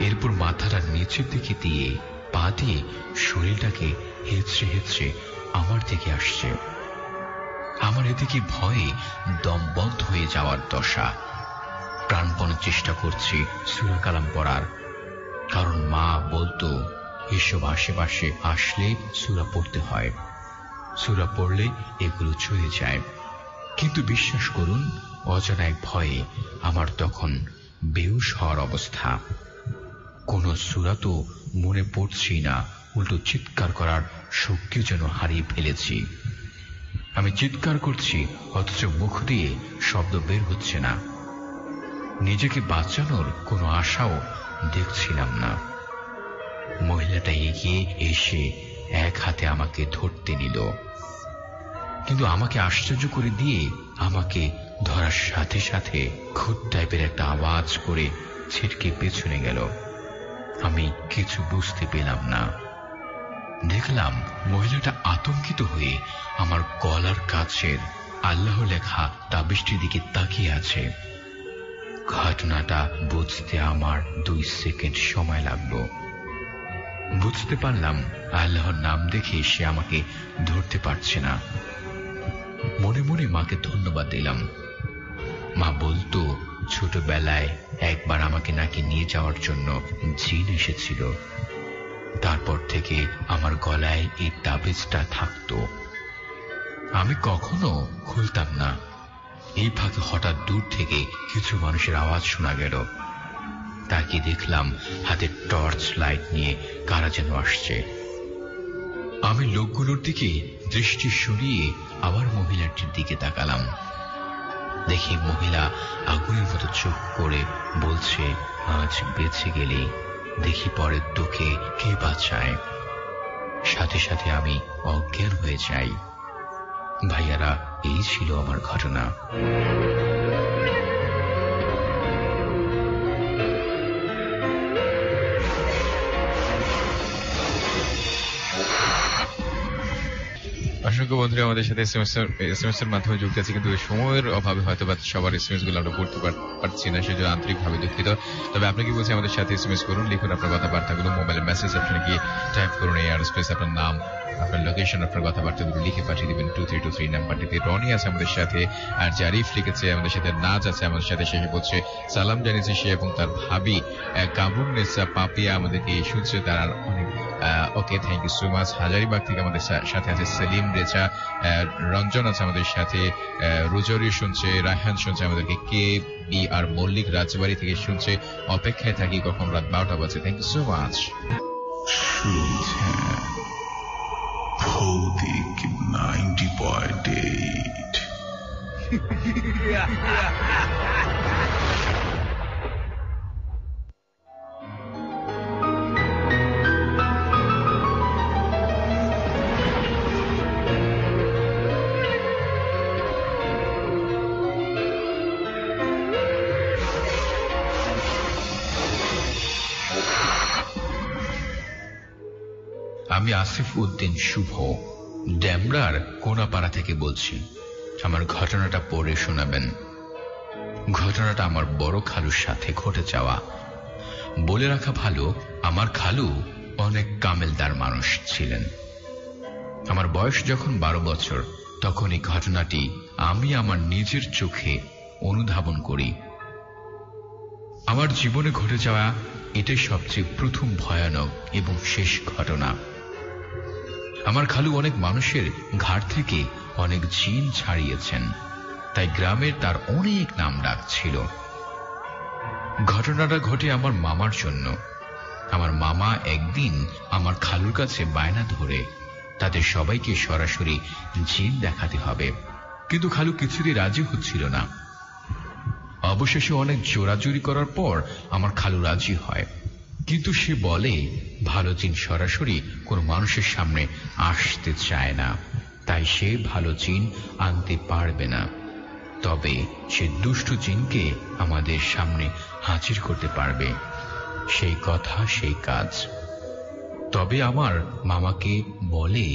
এরপর মাথাটা নিচের দিকে দিয়ে পা দিয়ে শরীরটাকে হেঁচড়ে হেঁচড়ে আমার দিকে আসছে। আমার এদিকে ভয়ে দম বন্ধ হয়ে যাওয়ার দশা। প্রাণপণে চেষ্টা করছি সূরা কালাম পড়ার, কারণ মা বলতো এসব আশেপাশে আসলে সূরা পড়তে হয়, সূরা পড়লে এগুলো ছুঁয়ে যায়। কিন্তু বিশ্বাস করুন, অজানা এক ভয়ে আমার তখন বেহুশ হওয়ার অবস্থা। কোন সূরা তো মনে পড়ছি না, উল্টো চিৎকার করার শক্তিও যেন হারিয়ে ফেলেছি। আমি চিৎকার করছি অথচ মুখ দিয়ে শব্দ বের হচ্ছে না। নিজেকে বাঁচানোর কোনো আশাও দেখছিলাম না। মহিলাটা এগিয়ে এসে এক হাতে আমাকে ধরতে নিল, কিন্তু আমাকে আশ্চর্য করে দিয়ে আমাকে ধরার সাথে সাথে খুদ টাইপের একটা আওয়াজ করে ছিটকে পেছনে গেল। আমি কিছু বুঝতে পেলাম না। দেখলাম মহিলাটা আতঙ্কিত হয়ে আমার গলার কাছের আল্লাহ লেখা তাবিজটির দিকে তাকিয়ে আছে। ঘটনাটা বুঝতে আমার 2 সেকেন্ড সময় লাগলো। বুঝতে পারলাম আল্লাহর নাম দেখে সে আমাকে ধরতে পারছে না। মনে মনে মাকে ধন্যবাদ দিলাম। মা বলতো ছোটবেলায় একবার আমাকে নাকি নিয়ে যাওয়ার জন্য জিন এসেছিল। তারপর থেকে আমার গলায় এই তাবিজটা থাকতো। আমি কখনো খুলতাম না। এই ফাঁকে হঠাৎ দূর থেকে কিছু মানুষের আওয়াজ শোনা গেল। তাকিয়ে দেখলাম হাতে টর্চ লাইট নিয়ে কারা যেন আসছে। আমি লোকগুলোর দিকে দৃষ্টি সরিয়ে আবার মহিলাটির দিকে তাকালাম। দেখি মহিলা আগুনের মতো চোখ করে বলছে, আজ বেঁচে গেলে দেখি পরের তোকে কে বাঁচায়। সাথে সাথে আমি অজ্ঞান হয়ে যাই। ভাইয়ারা, এই ছিল আমার ঘটনা। অসংখ্য বন্ধুরা আমাদের সাথে এসএমএস এর মাধ্যমে যুক্ত আছে, কিন্তু সময়ের অভাবে হয়তো বা সবার এসএমএস গুলো আমরা পড়তে পারছি না, সেজন্য আন্তরিকভাবে দুঃখিত। তবে আপনি কি বলছেন, আমাদের সাথে এসএমএস করুন, লিখুন আপনার কথাবার্তাগুলো, মোবাইলের মেসেজ অপশনে গিয়ে টাইপ করুন এয়ার স্পেস আপনার নাম, আপনার লোকেশন, আপনার কথাবার্তাগুলো লিখে পাঠিয়ে দিবেন 2323 নাম্বারটিতে। রনি আছে আমাদের সাথে, আর জারিফ লিখেছে আমাদের সাথে, নাজ আছে আমাদের সাথে, সে বলছে সালাম জানিয়েছে সে এবং তার ভাবি কাবুল নেসা পাপিয়া আমাদেরকে শুনছে, তারা অনেক okay, thank you so much. Hazaribagh থেকে আমাদের সাথে আছে সেলিম রেজা, রঞ্জন আছে আমাদের সাথে, রোজরি শুনছে, রায়হান শুনছে আমাদেরকে, কে বি আর মল্লিক রাজবাড়ি থেকে শুনছে। অপেক্ষায় থাকি কখন রাত 12টা বাজে। Thank you so much. শুনছেন ভৌতিক 90.8। আমি আসিফ উদ্দিন শুভ, ড্যামরার কোনাপাড়া থেকে বলছি। আমার ঘটনাটা পড়ে শোনাবেন। ঘটনাটা আমার বড় খালুর সাথে ঘটে যাওয়া। বলে রাখা ভালো, আমার খালু অনেক কামেলদার মানুষ ছিলেন। আমার বয়স যখন 12 বছর, তখন এই ঘটনাটি আমি আমার নিজের চোখে অনুধাবন করি। আমার জীবনে ঘটে যাওয়া এটাই সবচেয়ে প্রথম ভয়ানক এবং শেষ ঘটনা। আমার খালু অনেক মানুষের ঘাড় থেকে অনেক জিন ছাড়িয়েছেন, তাই গ্রামের তার অনেক নাম ডাক ছিল। ঘটনাটা ঘটে আমার মামার জন্য। আমার মামা একদিন আমার খালুর কাছে বায়না ধরে তাদের সবাইকে সরাসরি জিন দেখাতে হবে, কিন্তু খালু কিছুতেই রাজি হচ্ছিল না। অবশেষে অনেক জোরাজুরি করার পর আমার খালু রাজি হয়, কিন্তু সে বলে ভালো জিন সরাসরি কোনো মানুষের সামনে আসতে চায় না, তাই সে ভালো জিন আনতে পারবে না। তবে সে দুষ্ট জিনকে আমাদের সামনে হাজির করতে পারবে। সেই কথা সেই কাজ। তবে আমার মামাকে বলে,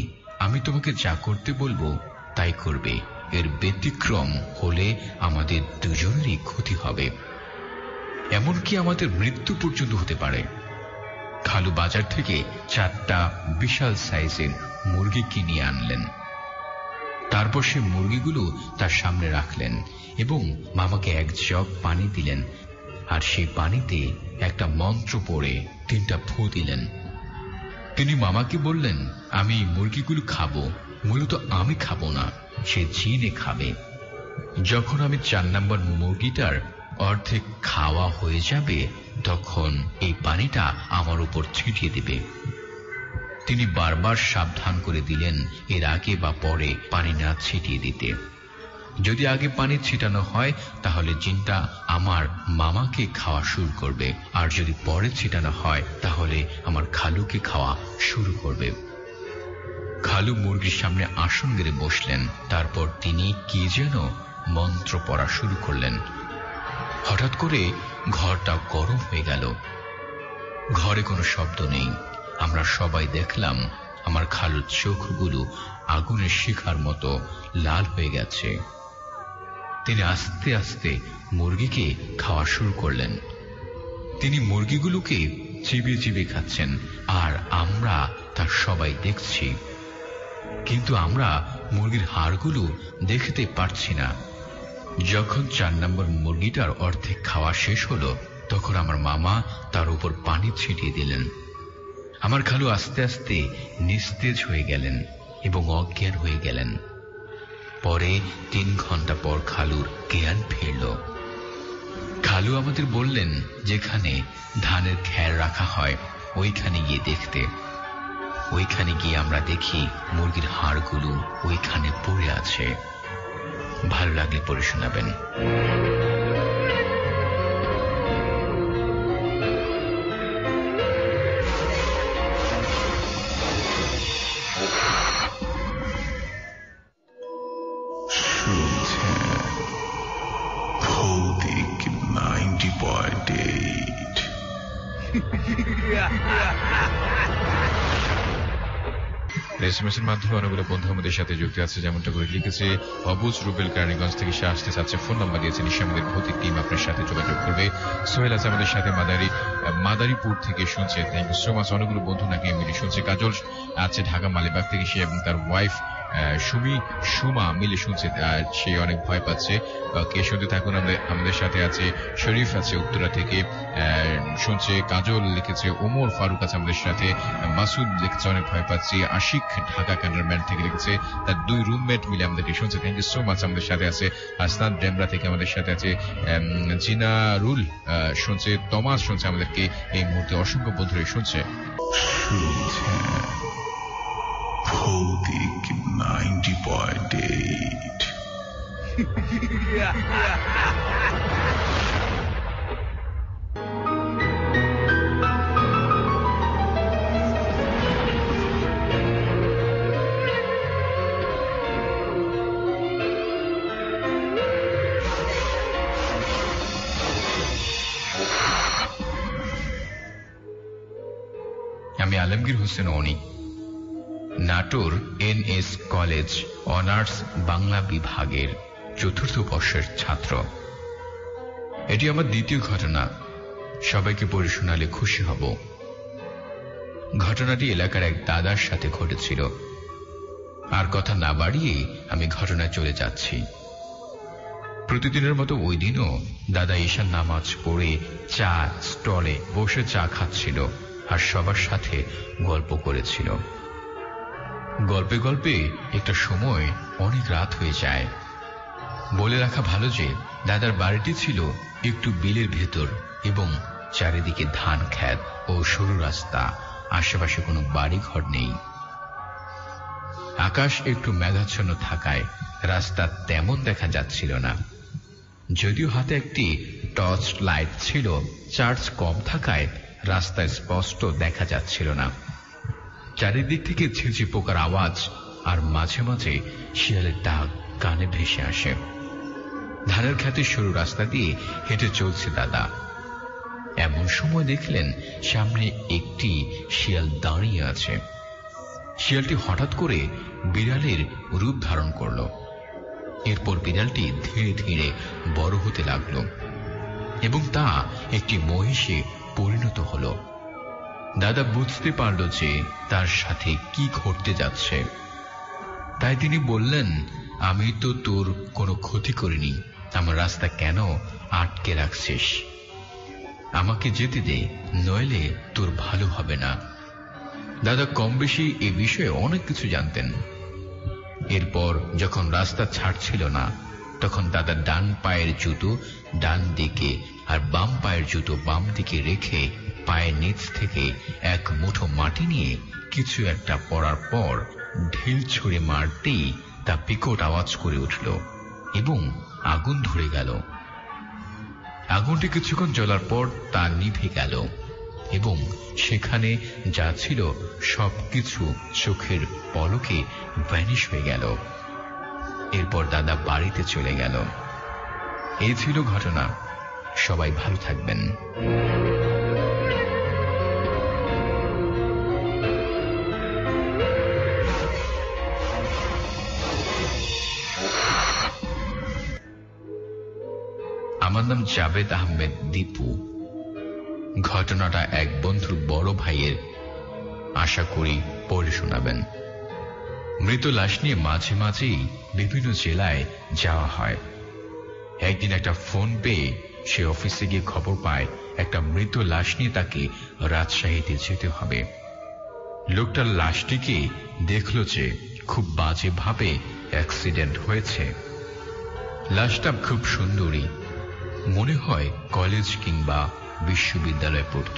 আমি তোমাকে যা করতে বলবো তাই করবে, এর ব্যতিক্রম হলে আমাদের দুজনেরই ক্ষতি হবে, এমনকি আমাদের মৃত্যু পর্যন্ত হতে পারে। খালু বাজার থেকে 4টা বিশাল সাইজের মুরগি কিনে আনলেন। তারপর সে মুরগিগুলো তার সামনে রাখলেন এবং মামাকে এক জগ পানি দিলেন, আর সেই পানিতে একটা মন্ত্র পড়ে 3টা ফু দিলেন। তিনি মামাকে বললেন, আমি মুরগিগুলো খাবো, মূলত আমি খাবো না, সে জিনে খাবে। যখন আমি 4 নম্বর মুরগিটার অর্ধেক খাওয়া হয়ে যাবে, তখন এই পানিটা আমার উপর ছিটিয়ে দেবে। তিনি বারবার সাবধান করে দিলেন এর আগে বা পরে পানি না ছিটিয়ে দিতে। যদি আগে পানি ছিটানো হয় তাহলে জিনটা আমার মামাকে খাওয়া শুরু করবে, আর যদি পরে ছিটানো হয় তাহলে আমার খালুকে খাওয়া শুরু করবে। খালু মুরগির সামনে আসন গেড়ে বসলেন। তারপর তিনি কি যেন মন্ত্র পড়া শুরু করলেন। হঠাৎ করে ঘরটা গরম হয়ে গেল। ঘরে কোনো শব্দ নেই। আমরা সবাই দেখলাম আমার খালুর চোখগুলো আগুনের শিখার মতো লাল হয়ে গেছে। তিনি আস্তে আস্তে মুরগিকে খাওয়া শুরু করলেন। তিনি মুরগিগুলোকে চিবিয়ে চিবিয়ে খাচ্ছেন, আর আমরা তার সবাই দেখছি, কিন্তু আমরা মুরগির হাড়গুলো দেখতে পারছি না। যখন 4 নম্বর মুরগিটার অর্ধেক খাওয়া শেষ হলো, তখন আমার মামা তার উপর পানি ছিটিয়ে দিলেন। আমার খালু আস্তে আস্তে নিস্তেজ হয়ে গেলেন এবং অজ্ঞান হয়ে গেলেন। পরে 3 ঘন্টা পর খালুর জ্ঞান ফিরল। খালু আমাদের বললেন, যেখানে ধানের খ্যার রাখা হয় ওইখানে গিয়ে দেখতে। ওইখানে গিয়ে আমরা দেখি মুরগির হাড়গুলো ওইখানে পড়ে আছে। ভালো লাগলে পড়ে শোনাবেন। ভৌতিক 90.8 এসএমএস এর মাধ্যমে অনেকগুলো বন্ধু আমাদের সাথে যুক্ত আছে, যেমনটা করে লিখেছে অবুজ রুবেল কেরানীগঞ্জ থেকে। সে আসতে চাচ্ছে, ফোন নাম্বার দিয়েছে, নিশ্চয়ই আমাদের ভৌতিক টিম আপনার সাথে যোগাযোগ করবে। সোহেল আছে আমাদের সাথে মাদারীপুর থেকে শুনছে। Thank you so much. অনেকগুলো বন্ধু নাকি মিলে শুনছে। কাজল আছে ঢাকা মালিবাগ থেকে, সে এবং তার ওয়াইফ সুমা মিলে শুনছে। সে অনেক ভয় পাচ্ছে। কে শুনতে থাকুন। আমাদের সাথে আছে শরীফ আছে উত্তরা থেকে, শুনছে। কাজল লিখেছে। ওমর ফারুক আছে আমাদের সাথে। মাসুদ লিখেছে অনেক ভয় পাচ্ছি। আশিক ঢাকা ক্যান্টনমেন্ট থেকে লিখেছে তার 2 রুমমেট মিলে আমাদেরকে শুনছে। Thank you so much. আমাদের সাথে আছে আসনাদ ডেমরা থেকে, আমাদের সাথে আছে জিনারুল শুনছে। তমাস শুনছে আমাদেরকে এই মুহূর্তে। অসংখ্য বন্ধুরাই শুনছে। ভৌতিক 90.8 আমি Alamgir Hossain Anik, Natore NS college honours Bangla বিভাগের 4র্থ বর্ষের ছাত্র। এটি আমার দ্বিতীয় ঘটনা। সবাইকে পড়ে শোনালে খুশি হব। ঘটনাটি এলাকার এক দাদার সাথে ঘটেছিল। আর কথা না বাড়িয়ে আমি ঘটনায় চলে যাচ্ছি। প্রতিদিনের মতো ওই দিনও দাদা ঈশান নামাজ পড়ে চা স্টলে বসে চা খাচ্ছিল আর সবার সাথে গল্প করেছিল। গল্পে গল্পে একটা সময় অনেক রাত হয়ে যায়। বলে রাখা ভালো যে দাদার বাড়িটি ছিল একটু বিলের ভেতর এবং চারিদিকে ধান ক্ষেত ও সরু রাস্তা। আশেপাশে কোনো বাড়ি ঘর নেই। আকাশ একটু মেঘাচ্ছন্ন থাকায় রাস্তা তেমন দেখা যাচ্ছিল না। যদিও হাতে একটি টর্চ লাইট ছিল, চার্জ কম থাকায় রাস্তায় স্পষ্ট দেখা যাচ্ছিল না। চারিদিক থেকে ঝিঝি পোকার আওয়াজ আর মাঝে মাঝে শিয়ালের ডাক কানে ভেসে আসে। ধানের খেতে সরু রাস্তা দিয়ে হেঁটে চলছে দাদা। এমন সময় দেখলেন সামনে একটি শিয়াল দাঁড়িয়ে আছে। শিয়ালটি হঠাৎ করে বিড়ালের রূপ ধারণ করল। এরপর বিড়ালটি ধীরে ধীরে বড় হতে লাগলো এবং তা একটি মহিষে পরিণত হল। দাদা বুঝতে পারল যে তার সাথে কি ঘটতে যাচ্ছে। তাই তিনি বললেন, আমি তো তোর কোনো ক্ষতি করিনি, আমার রাস্তা কেন আটকে রাখছিস? আমাকে যেতে দে, নইলে তোর ভালো হবে না। দাদা কম বেশি এ বিষয়ে অনেক কিছু জানতেন। এরপর যখন রাস্তা ছাড়ছিল না, তখন দাদা ডান পায়ের জুতো ডান দিকে আর বাম পায়ের জুতো বাম দিকে রেখে পায়ের নিচ থেকে এক মুঠো মাটি নিয়ে কিছু একটা পড়ার পর ঢিল ছুঁড়ে মারতেই তা বিকট আওয়াজ করে উঠল এবং আগুন ধরে গেল। আগুনটি কিছুক্ষণ জ্বলার পর তা নিভে গেল এবং সেখানে যা ছিল সবকিছু চোখের পলকে ভ্যানিশ হয়ে গেল। এরপর দাদা বাড়িতে চলে গেল। এই ছিল ঘটনা। সবাই ভালো থাকবেন। আমার নাম জাবেদ আহমেদ দীপু। ঘটনাটা এক বন্ধুর বড় ভাইয়ের। আশা করি পড়ে শোনাবেন। মৃত লাশ নিয়ে মাঝে মাঝেই বিভিন্ন জেলায় যাওয়া হয়। একদিন একটা ফোন পেয়ে সে অফিসে গিয়ে খবর পায় একটা মৃত লাশ নিয়ে তাকে রাজশাহীতে যেতে হবে। লোকটার লাশটিকে দেখল যে খুব বাজেভাবে অ্যাক্সিডেন্ট হয়েছে। লাশটা খুব সুন্দরী, মনে হয় কলেজ কিংবা বিশ্ববিদ্যালয়ে পড়ত।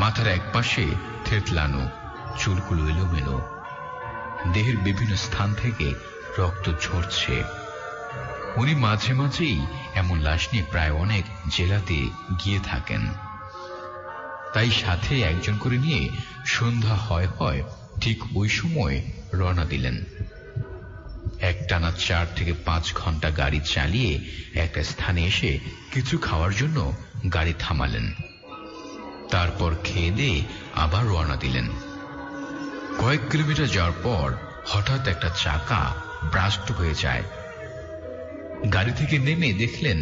মাথার এক পাশে থেতলানো, চুলগুলো এলোমেলো, দেহের বিভিন্ন স্থান থেকে রক্ত ঝরছে। উনি মাঝে মাঝেই এমন লাশ নিয়ে প্রায় অনেক জেলাতে গিয়ে থাকেন। তাই সাথে একজন করে নিয়ে সন্ধ্যা হয় ঠিক ওই সময় রওনা দিলেন। একটানা 4 থেকে 5 ঘন্টা গাড়ি চালিয়ে একটা স্থানে এসে কিছু খাওয়ার জন্য গাড়ি থামালেন। তারপর খেয়ে দিয়ে আবার রওনা দিলেন। কয়েক কিলোমিটার যাওয়ার পর হঠাৎ একটা চাকা ব্রাস্ট হয়ে যায়। গাড়ি থেকে নেমে দেখলেন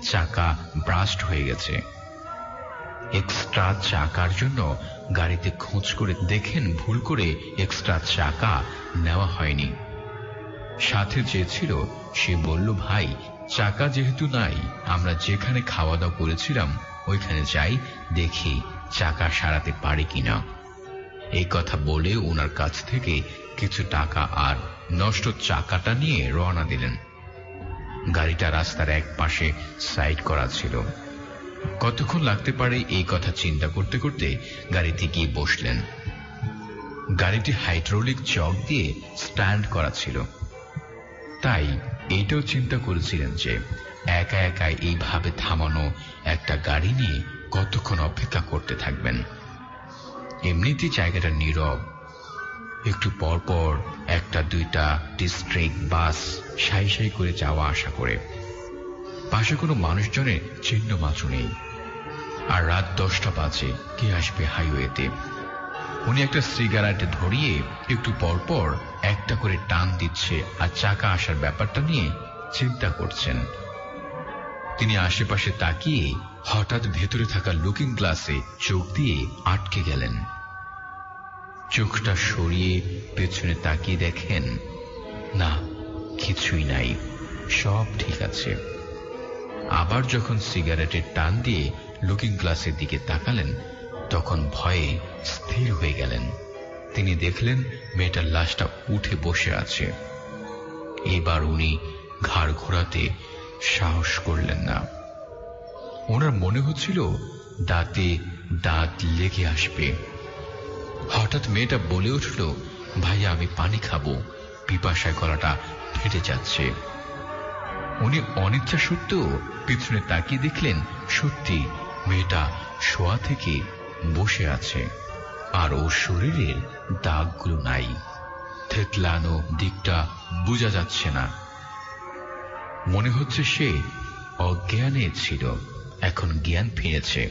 চাকা ব্রাস্ট হয়ে গেছে। এক্সট্রা চাকার জন্য গাড়িতে খোঁজ করে দেখেন ভুল করে এক্সট্রা চাকা নেওয়া হয়নি। সাথে যে ছিল সে বলল, ভাই চাকা যেহেতু নাই, আমরা যেখানে খাওয়া দাওয়া করেছিলাম ওইখানে যাই, দেখি চাকা সারাতে পারে কিনা। এই কথা বলে ওনার কাছ থেকে কিছু টাকা আর নষ্ট চাকাটা নিয়ে রওনা দিলেন। গাড়িটা রাস্তার এক পাশে সাইড করা ছিল। কতক্ষণ লাগতে পারে এই কথা চিন্তা করতে করতে গাড়িতে গিয়ে বসলেন। গাড়িটি হাইড্রোলিক চক দিয়ে স্ট্যান্ড করা ছিল, তাই এইটাও চিন্তা করেছিলেন যে একা একা এইভাবে থামানো একটা গাড়ি নিয়ে কতক্ষণ অপেক্ষা করতে থাকবেন। এমনিতেই জায়গাটা নীরব। একটু পরপর 1-2টা ডিস্ট্রিক্ট বাস সাই সাই করে যাওয়া আসা করে। পাশে কোনো মানুষজনের চিহ্ন মাত্র নেই। আর রাত 10টা বাজে, কে আসবে হাইওয়েতে? উনি একটা সিগারেট ধরিয়ে একটু পরপর একটা করে টান দিচ্ছে আর চাকা আসার ব্যাপারটা নিয়ে চিন্তা করছেন। তিনি আশেপাশে তাকিয়ে হঠাৎ ভেতরে থাকা লুকিং গ্লাসে চোখ দিয়ে আটকে গেলেন। চোখটা সরিয়ে পেছনে তাকিয়ে দেখেন, না, কিছুই নাই, সব ঠিক আছে। আবার যখন সিগারেটের টান দিয়ে লুকিং গ্লাসের দিকে তাকালেন, তখন ভয়ে স্থির হয়ে গেলেন। তিনি দেখলেন মেয়েটার লাশটা উঠে বসে আছে। এবার উনি ঘাড় ঘোরাতে সাহস করলেন না। ওনার মনে হচ্ছিল দাঁতে দাঁত লেগে আসবে। হঠাৎ মেয়েটা বলে উঠল, ভাইয়া আমি পানি খাবো, পিপাসায় গলাটা ফেটে যাচ্ছে। উনি অনিচ্ছা সত্ত্বেও পিছনে তাকিয়ে দেখলেন সত্যি মেয়েটা শোয়া থেকে বসে আছে, আর ওর শরীরের দাগগুলো নাই। থেতলানো দিকটা বোঝা যাচ্ছে না। মনে হচ্ছে সে অজ্ঞানে ছিল, এখন জ্ঞান ফিরেছে।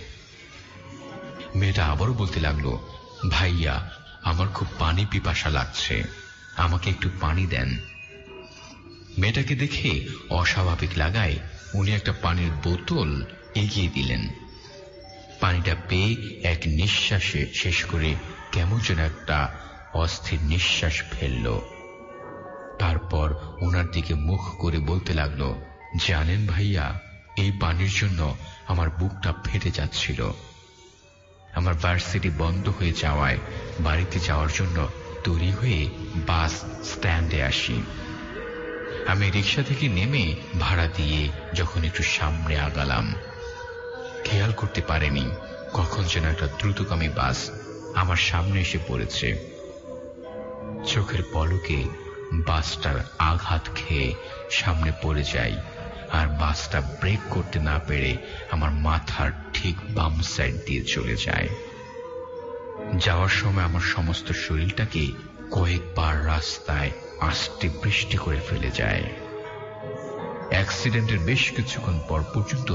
মেয়েটা আবারও বলতে লাগলো, ভাইয়া আমার খুব পানি পিপাসা লাগছে, আমাকে একটু পানি দেন। মেয়েটাকে দেখে অস্বাভাবিক লাগায় উনি একটা পানির বোতল এগিয়ে দিলেন। পানিটা পেয়ে এক নিঃশ্বাসে শেষ করে কেমন যেন একটা অস্থির নিঃশ্বাস ফেলল। তারপর ওনার দিকে মুখ করে বলতে লাগলো, জানেন ভাইয়া, এই পানির জন্য আমার বুকটা ফেটে যাচ্ছিল। আমার ভার্সিটি বন্ধ হয়ে যাওয়ায় বাড়িতে যাওয়ার জন্য তৈরি হয়ে বাস স্ট্যান্ডে আসি। আমি রিক্সা থেকে নেমে ভাড়া দিয়ে যখন একটু সামনে আগালাম, খেয়াল করতে পারেনি কখন যেন একটা দ্রুতগামী বাস আমার সামনে এসে পড়েছে। চোখের পলকে বাসটার আঘাত খেয়ে সামনে পড়ে যাই, আর বাসটা ব্রেক করতে না পেরে আমার মাথার ঠিক বাম সাইড দিয়ে চলে যায়। যাওয়ার সময় আমার সমস্ত শরীরটাকে কয়েকবার রাস্তায় আস্তে বৃষ্টি করে ফেলে যায়। অ্যাক্সিডেন্টের বেশ কিছুক্ষণ পর পর্যন্ত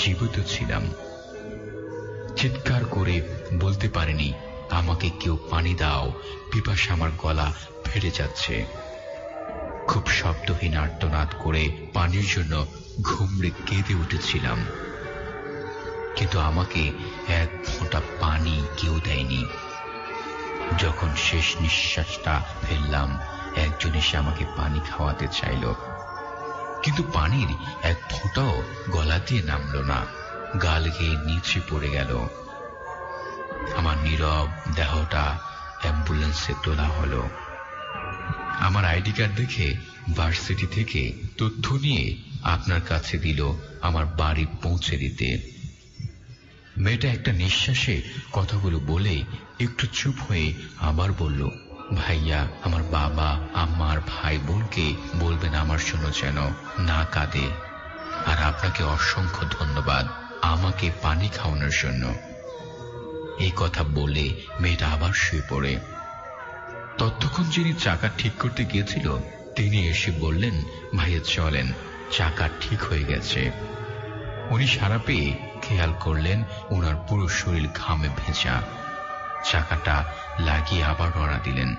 জীবিত ছিলাম। চিৎকার করে বলতে পারিনি, আমাকে কেউ পানি দাও, পিপাসা আমার গলা ফেটে যাচ্ছে। খুব শব্দহীন আর্তনাদ করে পানির জন্য ঘুমড়ে কেঁদে উঠেছিলাম, কিন্তু আমাকে এক ফোঁটা পানি কেউ দেয়নি। যখন শেষ নিঃশ্বাসটা ফেললাম, একজন এসে আমাকে পানি খাওয়াতে চাইল, কিন্তু পানির এক ফোঁটাও গলা দিয়ে নামল না, গাল গেয়ে নিচে পড়ে গেল। আমার নীরব দেহটা অ্যাম্বুলেন্সে তোলা হলো। আমার আইডি কার্ড দেখে ভার্সিটি থেকে তথ্য নিয়ে আপনার কাছে দিল আমার বাড়ি পৌঁছে দিতে। মেয়েটা একটা নিঃশ্বাসে কথাগুলো বলে একটু চুপ হয়ে আবার বলল, ভাইয়া, আমার বাবা, আম্মা আর ভাই বোনকে বলবেন আমার জন্য যেন না কাঁদে। আর আপনাকে অসংখ্য ধন্যবাদ আমাকে পানি খাওয়ানোর জন্য। এই কথা বলে মেয়েটা আবার শুয়ে পড়ে। ততক্ষণ যিনি চাকা ঠিক করতে গিয়েছিল তিনি এসে বললেন, ভাইয়া চলেন, চাকা ঠিক হয়ে গেছে। উনি সারা পেয়ে খেয়াল করলেন ওনার পুরো শরীর ঘামে ভেজা। চাকাটা লাগিয়ে আবার রওনা দিলেন।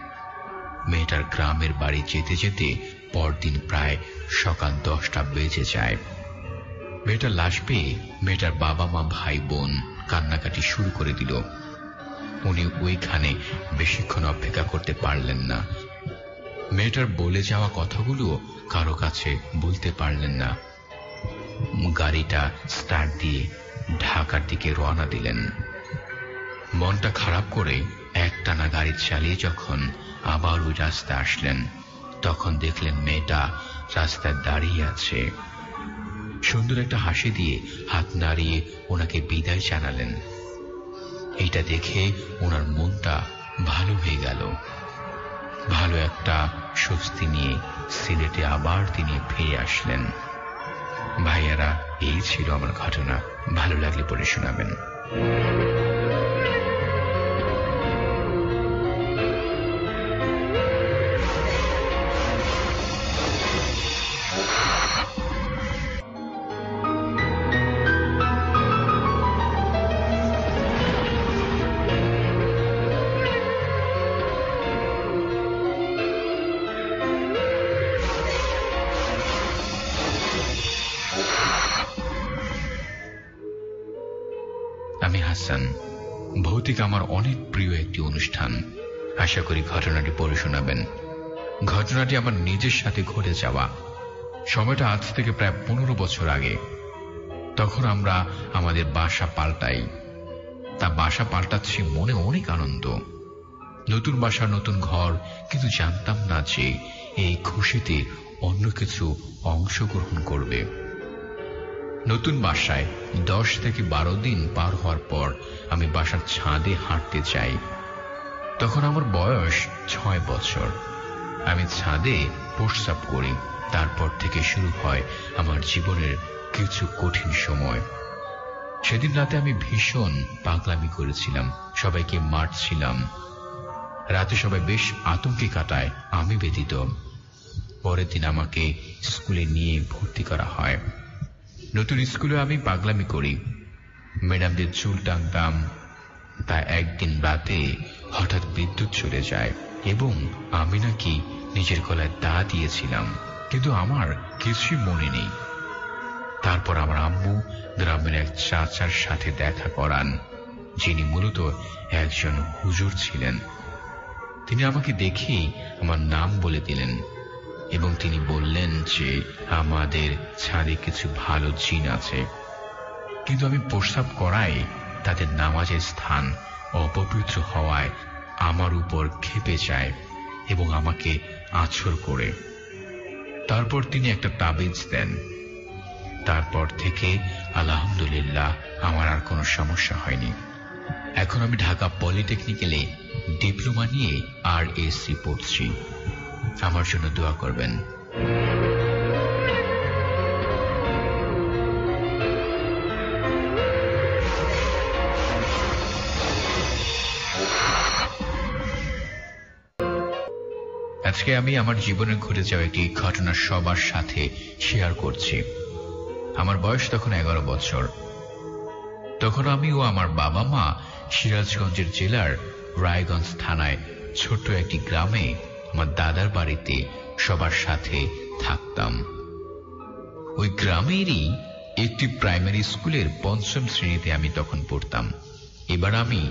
মেয়েটার গ্রামের বাড়ি যেতে যেতে পরদিন প্রায় সকাল 10টা বেজে যায়। মেয়েটার লাশ পেয়ে মেয়েটার বাবা মা ভাই বোন কান্নাকাটি শুরু করে দিল। উনি ওইখানে বেশিক্ষণ অপেক্ষা করতে পারলেন না। মেয়েটার বলে যাওয়া কথাগুলো কারো কাছে বলতে পারলেন না। গাড়িটা স্টার্ট দিয়ে ঢাকার দিকে রওনা দিলেন। মনটা খারাপ করে একটানা গাড়ি চালিয়ে যখন আবার ওই রাস্তায় আসলেন, তখন দেখলেন মেয়েটা রাস্তায় দাঁড়িয়ে আছে। সুন্দর একটা হাসি দিয়ে হাত নাড়িয়ে ওনাকে বিদায় জানালেন। এইটা দেখে ওনার মনটা ভালো হয়ে গেল। ভালো একটা স্বস্তি নিয়ে সিলেটে আবার তিনি ফিরে আসলেন। ভাইয়ারা, এই ছিল আমার ঘটনা। ভালো লাগলে পড়ে শোনাবেন। আমি হাসান। ভৌতিক আমার অনেক প্রিয় একটি অনুষ্ঠান। আশা করি ঘটনাটি পড়ে শোনাবেন। ঘটনাটি আমার নিজের সাথে ঘটে যাওয়া। সময়টা আজ থেকে প্রায় 15 বছর আগে। তখন আমরা আমাদের বাসা পাল্টাই। তা বাসা পাল্টাচ্ছি মনে অনেক আনন্দ। নতুন বাসা, নতুন ঘর, কিন্তু জানতাম না যে এই খুশিতে অন্য কিছু অংশগ্রহণ করবে। নতুন বাসায় 10 থেকে 12 দিন পার হওয়ার পর আমি বাসার ছাদে হাঁটতে যাই। তখন আমার বয়স 6 বছর। আমি ছাদে প্রস্রাব করি। তারপর থেকে শুরু হয় আমার জীবনের কিছু কঠিন সময়। সেদিন রাতে আমি ভীষণ পাগলামি করেছিলাম, সবাইকে মারছিলাম। রাতে সবাই বেশ আতঙ্কে কাটায়, আমি ব্যতীত। পরের দিন আমাকে স্কুলে নিয়ে ভর্তি করা হয়। নতুন স্কুলে আমি পাগলামি করি, ম্যাডামদের চুল টানতাম। তা একদিন রাতে হঠাৎ বিদ্যুৎ চলে যায় এবং আমি নাকি নিজের গলায় দা দিয়েছিলাম, কিন্তু আমার কিছুই মনে নেই। তারপর আমার আম্মু গ্রামের এক চাচার সাথে দেখা করান, যিনি মূলত একজন হুজুর ছিলেন। তিনি আমাকে দেখেই আমার নাম বলে দিলেন এবং তিনি বললেন যে আমাদের ছাদে কিছু ভালো জিন আছে, কিন্তু আমি প্রস্রাব করায় তাদের নামাজের স্থান অপবিত্র হওয়ায় আমার উপর ক্ষেপে যায় এবং আমাকে আছর করে। তারপর তিনি একটা তাবিজ দেন। তারপর থেকে আলহামদুলিল্লাহ আমার আর কোনো সমস্যা হয়নি। এখন আমি ঢাকা পলিটেকনিক্যালে ডিপ্লোমা নিয়ে RSC পড়ছি। আমার জন্য দোয়া করবেন। আজকে আমি আমার জীবনে ঘটে যাওয়া একটি ঘটনা সবার সাথে শেয়ার করছি। আমার বয়স তখন 11 বছর। তখন আমি ও আমার বাবা মা সিরাজগঞ্জের জেলার রায়গঞ্জ থানায় ছোট্ট একটি গ্রামে আমার দাদার বাড়িতে সবার সাথে থাকতাম। ওই গ্রামেরই একটি প্রাইমারি স্কুলের 5ম শ্রেণীতে আমি তখন পড়তাম। এবার আমি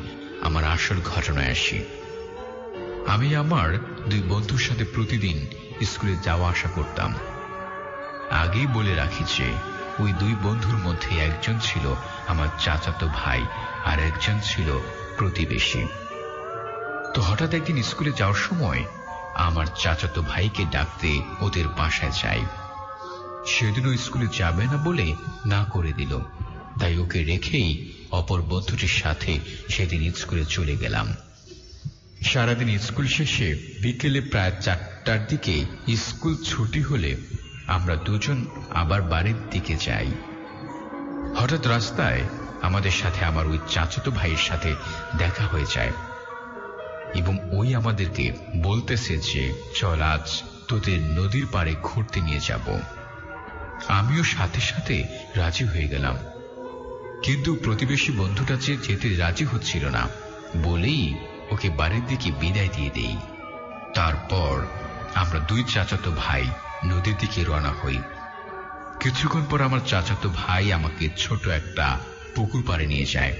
আমার আসল ঘটনায় আসি। আমি আমার 2 বন্ধুর সাথে প্রতিদিন স্কুলে যাওয়া আসা করতাম। আগেই বলে রাখি যে ওই 2 বন্ধুর মধ্যে একজন ছিল আমার চাচাতো ভাই আর একজন ছিল প্রতিবেশী। তো হঠাৎ একদিন স্কুলে যাওয়ার সময় আমার চাচাতো ভাইকে ডাকতে ওদের বাসায় যাই। সেদিনও স্কুলে যাবে না বলে না করে দিল। তাই ওকে রেখেই অপর বন্ধুটির সাথে সেদিন স্কুলে চলে গেলাম। সারাদিন স্কুল শেষে বিকেলে প্রায় 4টার দিকে স্কুল ছুটি হলে আমরা দুজন আবার বাড়ির দিকে যাই। হঠাৎ রাস্তায় আমাদের সাথে আমার ওই চাচাতো ভাইয়ের সাথে দেখা হয়ে যায় এবং ওই আমাদেরকে বলতেছে যে চল আজ তোদের নদীর পাড়ে ঘুরতে নিয়ে যাব। আমিও সাথে সাথে রাজি হয়ে গেলাম, কিন্তু প্রতিবেশী বন্ধুটা যে যেতে রাজি হচ্ছিল না বলেই ওকে বাড়ির দিকে বিদায় দিয়ে দেই। তারপর আমরা দুই চাচাতো ভাই নদীর দিকে রওনা হই। কিছুক্ষণ পর আমার চাচাতো ভাই আমাকে ছোট একটা পুকুর পাড়ে নিয়ে যায়।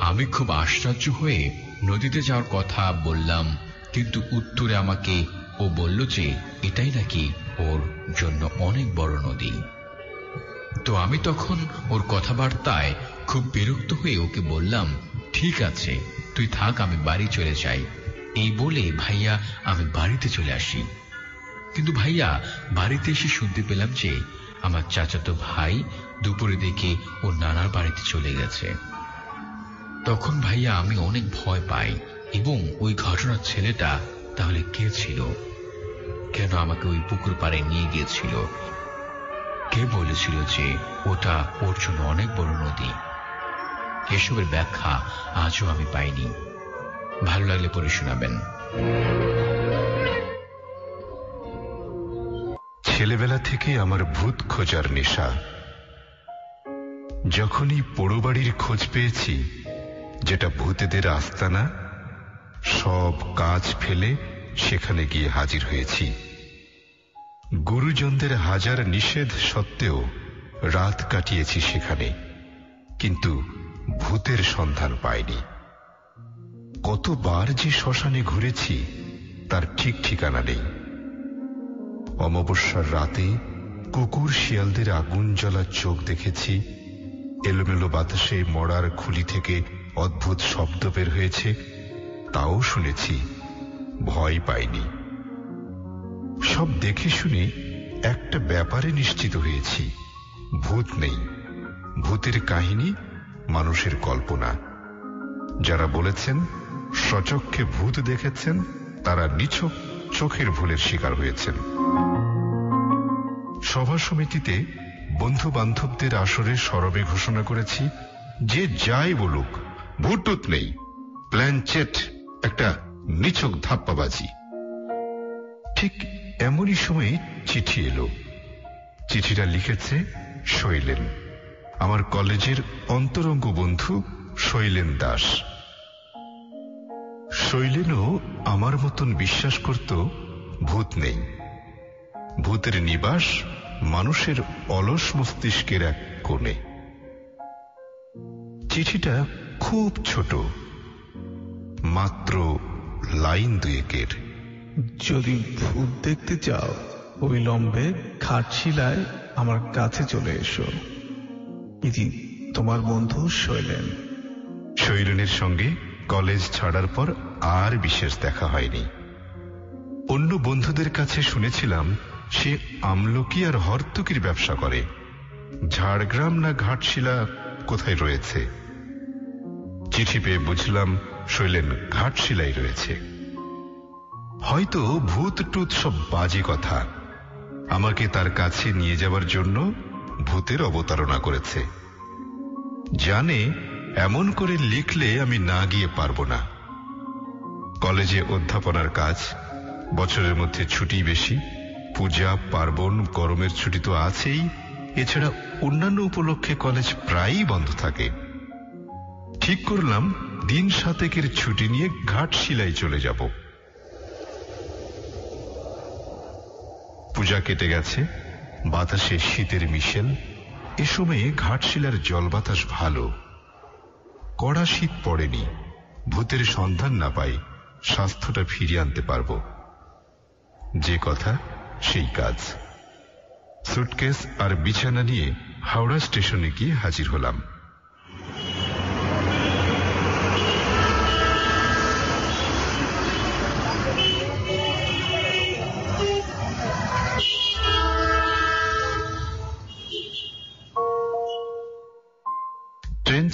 আমি খুব আশ্চর্য হয়ে নদীতে যাওয়ার কথা বললাম, কিন্তু উত্তরে আমাকে ও বলল যে এটাই নাকি ওর জন্য অনেক বড় নদী। তো আমি তখন ওর কথাবার্তায় খুব বিরক্ত হয়ে ওকে বললাম, ঠিক আছে তুই থাক, আমি বাড়ি চলে যাই। এই বলে ভাইয়া আমি বাড়িতে চলে আসি। কিন্তু ভাইয়া বাড়িতে এসে শুনতে পেলাম যে আমার চাচাতো ভাই দুপুরে দেখে ওর নানার বাড়িতে চলে গেছে। তখন ভাইয়া আমি অনেক ভয় পাই এবং ওই ঘটনার ছেলেটা তাহলে কে ছিল, কেন আমাকে ওই পুকুর পাড়ে নিয়ে গিয়েছিল, কে বলেছিল যে ওটা ওর জন্য অনেক বড় নদী। এসবের ব্যাখ্যা আজও আমি পাইনি। ভালো লাগলে পড়ে শোনাবেন। ছেলেবেলা থেকে আমার ভূত খোঁজার নেশা। যখনই পোড়ো বাড়ির খোঁজ পেয়েছি, যেটা ভূতেদের আস্তানা, সব কাজ ফেলে সেখানে গিয়ে হাজির হয়েছি। গুরুজনদের হাজার নিষেধ সত্ত্বেও রাত কাটিয়েছি সেখানে, কিন্তু ভূতের সন্ধান পাইনি। কতবার যে শ্মশানে ঘুরেছি তার ঠিক ঠিকানা নেই। অমাবস্যার রাতে কুকুর শিয়ালদের আগুন জ্বলা চোখ দেখেছি, এলোমেলো বাতাসে মড়ার খুলি থেকে অদ্ভুত শব্দ বের হয়েছে, তাও শুনেছি, ভয় পাইনি। সব দেখে শুনে একটা ব্যাপারে নিশ্চিত হয়েছি, ভূত নেই। ভূতের কাহিনী মানুষের কল্পনা। যারা বলেছেন স্বচক্ষে ভূত দেখেছেন, তারা নিছক চোখের ভুলের শিকার হয়েছেন। সভা সমিতিতে বন্ধু বান্ধবদের আসরে সরবে ঘোষণা করেছি, যে যাই বলুক ভূত টুত নেই, প্ল্যানচেট একটা নিছক ধাপ্পাবাজি। ঠিক এমনই সময়ে চিঠি এলো। চিঠিটা লিখেছে শৈলেন, আমার কলেজের অন্তরঙ্গ বন্ধু শৈলেন দাস। শৈলেনও আমার মতন বিশ্বাস করত ভূত নেই। ভূতের নিবাস মানুষের অলস মস্তিষ্কের এক কোণে। চিঠিটা খুব ছোট, মাত্র লাইন দুয়েকের। যদি ভূত দেখতে চাও অবিলম্বে ঘাটশিলায় আমার কাছে চলে এসো। ইতি তোমার বন্ধু শৈলেন। শৈলেনের সঙ্গে কলেজ ছাড়ার পর আর বিশেষ দেখা হয়নি। অন্য বন্ধুদের কাছে শুনেছিলাম সে আমলকি আর হর্তুকির ব্যবসা করে। ঝাড়গ্রাম না ঘাটশিলা কোথায় রয়েছে। চিঠি পেয়ে বুঝলাম শৈলেন ঘাটশিলাই রয়েছে। হয়তো ভূত টুত সব বাজে কথা। আমাকে তার কাছে নিয়ে যাবার জন্য ভূতের অবতারণা করেছে। জানে এমন করে লিখলে আমি না গিয়ে পারবো না। কলেজে অধ্যাপনার কাজ, বছরের মধ্যে ছুটি বেশি, পূজা পার্বণ, গরমের ছুটি তো আছেই। এছাড়া অন্যান্য উপলক্ষে কলেজ প্রায়ই বন্ধ থাকে। ঠিক করলাম দিন 7 ছুটি নিয়ে ঘাটশিলায় চলে যাব। পূজা কেটে গেছে, বাতাসে শীতের মিশেল। এ সময়ে ঘাটশিলার জল বাতাস ভালো, কড়া শীত পড়েনি। ভূতের সন্ধান না পাই স্বাস্থ্যটা ফিরিয়ে আনতে পারব। যে কথা সেই কাজ। সুটকেস আর বিছানা নিয়ে হাওড়া স্টেশনে গিয়ে হাজির হলাম।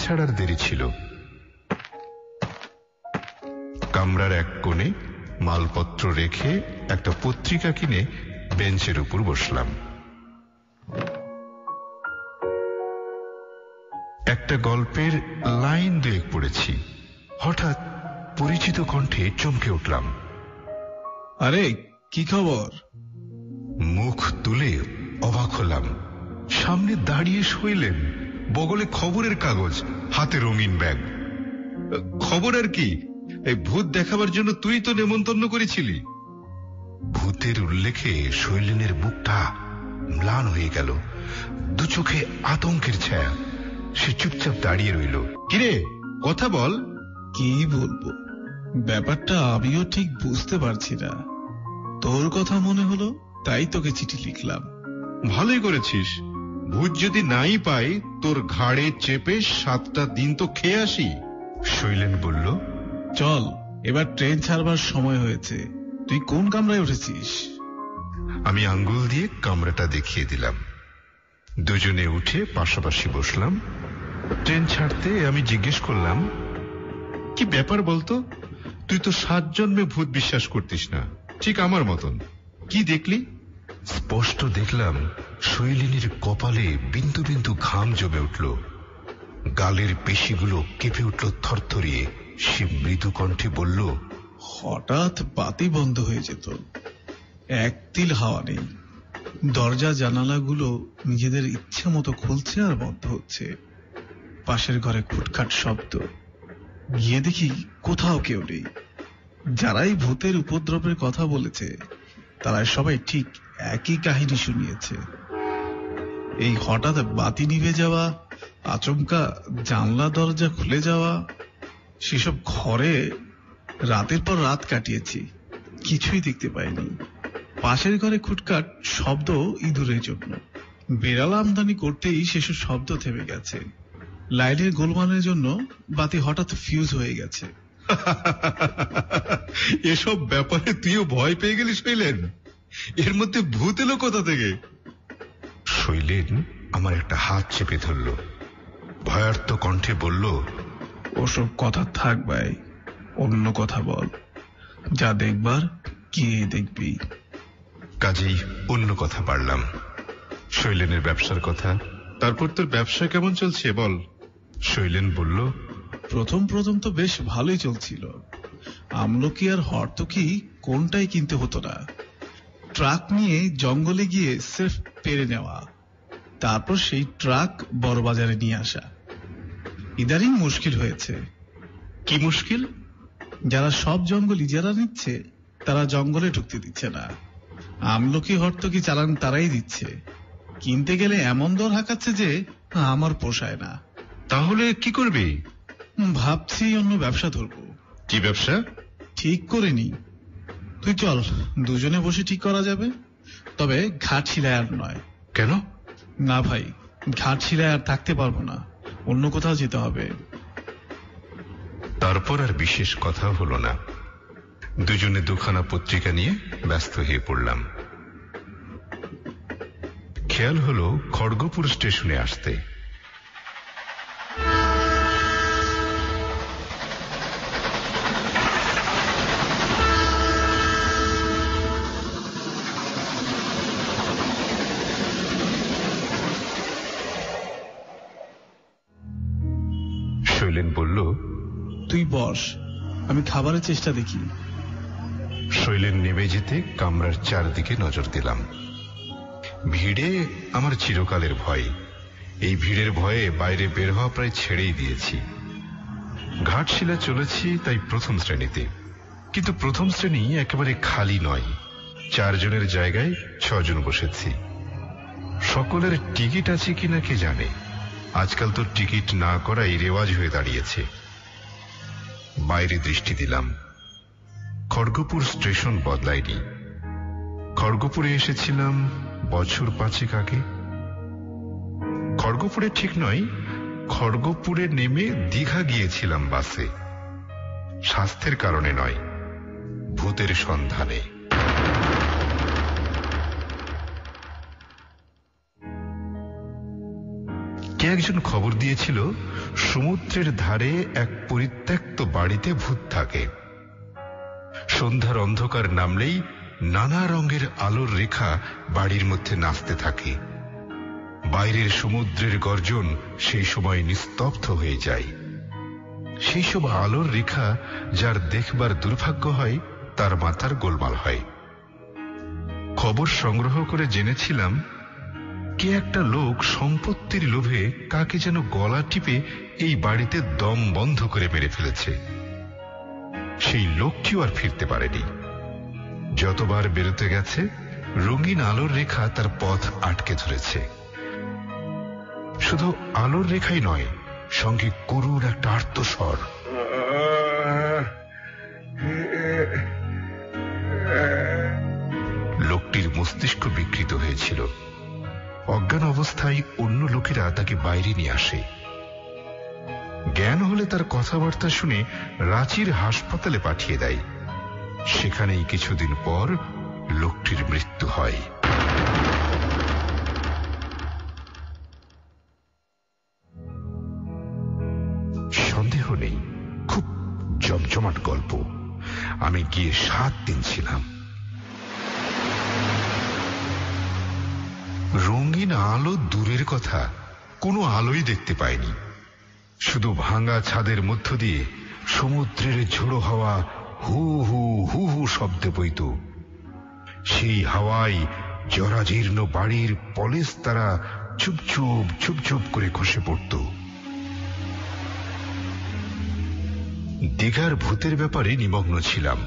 ছাড়ার দেরি ছিল। কামরার এক কোণে মালপত্র রেখে একটা পত্রিকা কিনে বেঞ্চের উপর বসলাম। একটা গল্পের লাইন দুয়েক পড়েছি। হঠাৎ পরিচিত কণ্ঠে চমকে উঠলাম। আরে কি খবর? মুখ তুলে অবাক হলাম। সামনে দাঁড়িয়ে শৈলেন, বগলে খবরের কাগজ, হাতে রঙিন ব্যাগ। খবর আর কি, এই ভূত দেখাবার জন্য তুই তো নেমন্তন্ন করেছিলি। ভূতের উল্লেখে শৈলেনের বুকটা ম্লান হয়ে গেল। দু চোখে আতঙ্কের ছায়া। সে চুপচাপ দাঁড়িয়ে রইল। কিরে, কথা বল। কি বলবো, ব্যাপারটা আমিও ঠিক বুঝতে পারছি না। তোর কথা মনে হলো তাই তোকে চিঠি লিখলাম। ভালোই করেছিস। ভূত যদি নাই পাই, তোর ঘাড়ে চেপে 7টা দিন তো খেয়ে আসি। শৈলেন বলল, চল, এবার ট্রেন ছাড়বার সময় হয়েছে। তুই কোন কামরায় উঠেছিস? আমি আঙ্গুল দিয়ে কামরাটা দেখিয়ে দিলাম। দুজনে উঠে পাশাপাশি বসলাম। ট্রেন ছাড়তে আমি জিজ্ঞেস করলাম, কি ব্যাপার বলতো? তুই তো 7 জন্মে ভূত বিশ্বাস করতিস না, ঠিক আমার মতন। কি দেখলি? স্পষ্ট দেখলাম শৈলিনীর কপালে বিন্দু বিন্দু ঘাম জমে উঠল। গালের পেশিগুলো কেঁপে উঠল থরথরিয়ে। সে মৃদু কণ্ঠে বলল, হঠাৎ বাতি বন্ধ হয়ে যেত, এক তিল হাওয়া নেই। দরজা জানালাগুলো নিজেদের ইচ্ছা মতো খুলছে আর বন্ধ হচ্ছে। পাশের ঘরে খুটখাট শব্দ। গিয়ে দেখি কোথাও কেউ নেই। যারাই ভূতের উপদ্রবের কথা বলেছে তারা সবাই ঠিক একই কাহিনী শুনিয়েছে। এই হঠাৎ বাতি নিভে যাওয়া, আচমকা জানলা দরজা খুলে যাওয়া, সেসব ঘরে রাতের পর রাত কাটিয়েছি, কিছুই দেখতে পাইনি। পাশের ঘরে খুটখাট শব্দ ইঁদুরের জন্য। বেড়াল আমদানি করতেই সেসব শব্দ থেমে গেছে। লাইটের গোলমালের জন্য বাতি হঠাৎ ফিউজ হয়ে গেছে। এসব ব্যাপারে তুইও ভয় পেয়ে গেলি শৈলেন? এর মধ্যে ভূত এলো কোথা থেকে? শৈলেন আমার একটা হাত চেপে ধরল, ভয়ার্ত কণ্ঠে বলল, ওসব কথা থাক ভাই, অন্য কথা বল। যা দেখবার গিয়ে দেখবি। কাজেই অন্য কথা পারলাম। শৈলেনের ব্যবসার কথা। তারপর তোর ব্যবসা কেমন চলছে বল। শৈলেন বলল, প্রথম প্রথম তো বেশ ভালোই চলছিল। আমলকি আর হর্তকি কোনটাই কিনতে হতো না। ট্রাক নিয়ে জঙ্গলে গিয়ে সির্ফ পেরে নেওয়া, তারপর সেই ট্রাক বড় বাজারে নিয়ে আসা। ইদারিং মুশকিল হয়েছে। কি মুশকিল? যারা সব জঙ্গল ইজারা নিচ্ছে তারা জঙ্গলে ঢুকতে দিচ্ছে না। আমলকি হর্তকি চালান তারাই দিচ্ছে। কিনতে গেলে এমন দর হাঁকাচ্ছে যে আমার পোষায় না। তাহলে কি করবি? ভাবছি অন্য ব্যবসা ধরবো। কি ব্যবসা? ঠিক করিনি। তুই চল, দুজনে বসে ঠিক করা যাবে। তবে ঘাটশিলায় আর নয়। কেন? না ভাই, ঘাটশিলায় আর থাকতে পারবো না, অন্য কোথাও যেতে হবে। তারপর আর বিশেষ কথা হলো না। দুজনে দুখানা পত্রিকা নিয়ে ব্যস্ত হয়ে পড়লাম। খেয়াল হলো খড়গপুর স্টেশনে আসতে। শৈলেন বলল, তুই বস, আমি খাবারের চেষ্টা দেখি। শৈলেন নেমে যেতে কামরার চারদিকে নজর দিলাম। ভিড়ে আমার চিরকালের ভয়। এই ভিড়ের ভয়ে বাইরে বের হওয়া প্রায় ছেড়েই দিয়েছি। ঘাটশিলা চলেছি তাই প্রথম শ্রেণীতে, কিন্তু প্রথম শ্রেণী একেবারে খালি নয়। 4 জনের জায়গায় 6 জন বসেছি। সকলের টিকিট আছে কিনা কে জানে। আজকাল তো টিকিট না করাই রেওয়াজ হয়ে দাঁড়িয়েছে। বাইরে দৃষ্টি দিলাম। খড়গপুর স্টেশন বদলায়নি। খড়গপুরে এসেছিলাম বছর 5 আগে। খড়গপুরে ঠিক নয়, খড়গপুরে নেমে দীঘা গিয়েছিলাম বাসে। স্বাস্থ্যের কারণে নয়, ভূতের সন্ধানে। কে একজন খবর দিয়েছিল সমুদ্রের ধারে এক পরিত্যক্ত বাড়িতে ভূত থাকে। সন্ধ্যার অন্ধকার নামলেই নানা রঙের আলোর রেখা বাড়ির মধ্যে নাচতে থাকে। বাইরের সমুদ্রের গর্জন সেই সময় নিস্তব্ধ হয়ে যায়। সেই সব আলোর রেখা যার দেখবার দুর্ভাগ্য হয় তার মাথার গোলমাল হয়। খবর সংগ্রহ করে জেনেছিলাম কে একটা লোক সম্পত্তির লোভে কাকে যেন গলা টিপে এই বাড়িতে দম বন্ধ করে মেরে ফেলেছে। সেই লোকটিও আর ফিরতে পারেনি। যতবার বেরোতে গেছে রঙিন আলোর রেখা তার পথ আটকে ধরেছে। শুধু আলোর রেখাই নয়, সঙ্গে করুণ একটা আর্তস্বর। লোকটির মস্তিষ্ক বিকৃত হয়েছিল। অজ্ঞান অবস্থায় অন্য লোকেরা তাকে বাইরে নিয়ে আসে। জ্ঞান হলে তার কথাবার্তা শুনে রাঁচির হাসপাতালে পাঠিয়ে দেয়। সেখানেই কিছুদিন পর লোকটির মৃত্যু হয়। সন্দেহ নেই, খুব জমজমাট গল্প। আমি গিয়ে 7 দিন ছিলাম। রঙিন আলো দূরের কথা, কোনো আলোই দেখতে পাইনি। শুধু ভাঙা ছাদের মধ্য দিয়ে সমুদ্রের ঝোড়ো হাওয়া হু হু হু হু শব্দে বইত। সেই হাওয়ায় জরাজীর্ণ বাড়ির পলেস তারা চুপ চুপ চুপ চুপ করে খসে পড়ত। দীঘার ভূতের ব্যাপারে নিমগ্ন ছিলাম।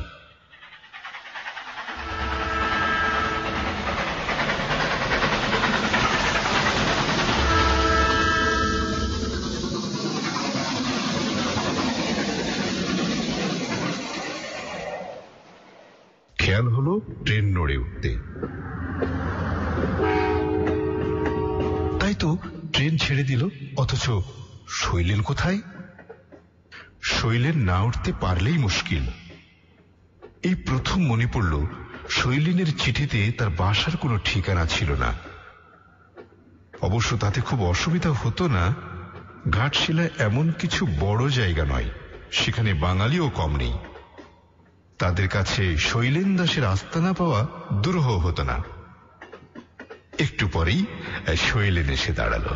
খেয়াল হলো ট্রেন নড়ে উঠতে। তাই তো ট্রেন ছেড়ে দিল, অথচ শৈলেন কোথায়? শৈলেন না উঠতে পারলেই মুশকিল। এই প্রথম মনে পড়ল শৈলেনের চিঠিতে তার বাসার কোনো ঠিকানা ছিল না। অবশ্য তাতে খুব অসুবিধা হতো না। ঘাটশিলা এমন কিছু বড় জায়গা নয়, সেখানে বাঙালিও কম নেই। তাদের কাছে শৈলেন দাসের আস্তানা পাওয়া দুরূহ হতো না। একটু পরেই শৈলেন এসে দাঁড়ালো।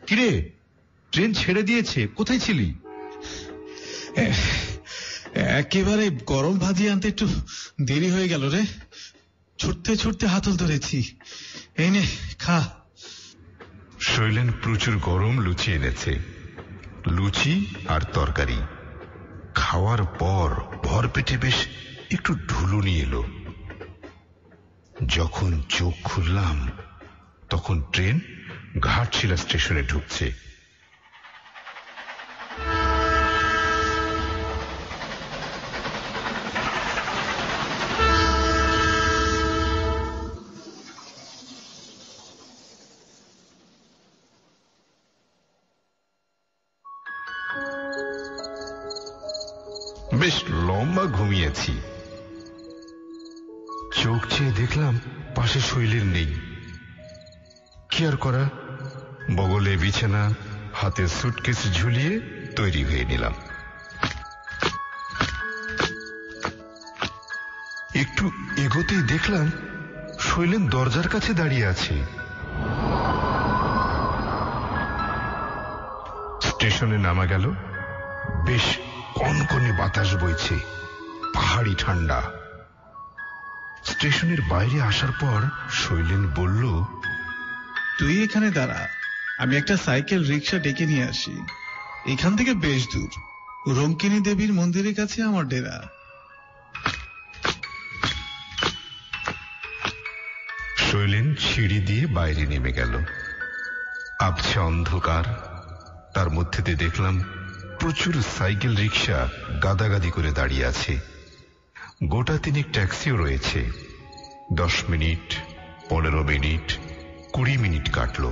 কিরে, ট্রেন ছেড়ে দিয়েছে, কোথায় ছিলি? একেবারে গরম ভাজি আনতে একটু দেরি হয়ে গেল রে। ছুটতে ছুটতে হাতল ধরেছি। এই নে খা। শৈলেন প্রচুর গরম লুচি এনেছে। লুচি আর তরকারি খাওয়ার পর ভর পেটে বেশ একটু ঢুলুনি এলো। যখন চোখ খুললাম তখন ট্রেন ঘাটশিলা স্টেশনে ঢুকছে। বেশ লম্বা ঘুমিয়েছি। চোখ চেয়ে দেখলাম পাশে শৈলেন নেই। কি আর করা, বগলে বিছানা, হাতে সুটকেস ঝুলিয়ে তৈরি হয়ে নিলাম। একটু এগোতেই দেখলাম শৈলেন দরজার কাছে দাঁড়িয়ে আছে। স্টেশনে নামা গেল। বেশ কনকনে বাতাস বইছে, পাহাড়ি ঠান্ডা। স্টেশনের বাইরে আসার পর শৈলেন বলল, তুই এখানে দাঁড়া, আমি একটা সাইকেল রিক্সা ডেকে নিয়ে আসি। এখান থেকে বেশ দূর, রঙ্কিনী দেবীর মন্দিরের কাছে আমার ডেরা। শৈলেন সিঁড়ি দিয়ে বাইরে নেমে গেল। আবছা অন্ধকার, তার মধ্যে দিয়ে দেখলাম প্রচুর সাইকেল রিক্সা গাদাগাদি করে দাঁড়িয়ে আছে। গোটা 3 ট্যাক্সিও রয়েছে। 10 মিনিট, 15 মিনিট, 20 মিনিট কাটল,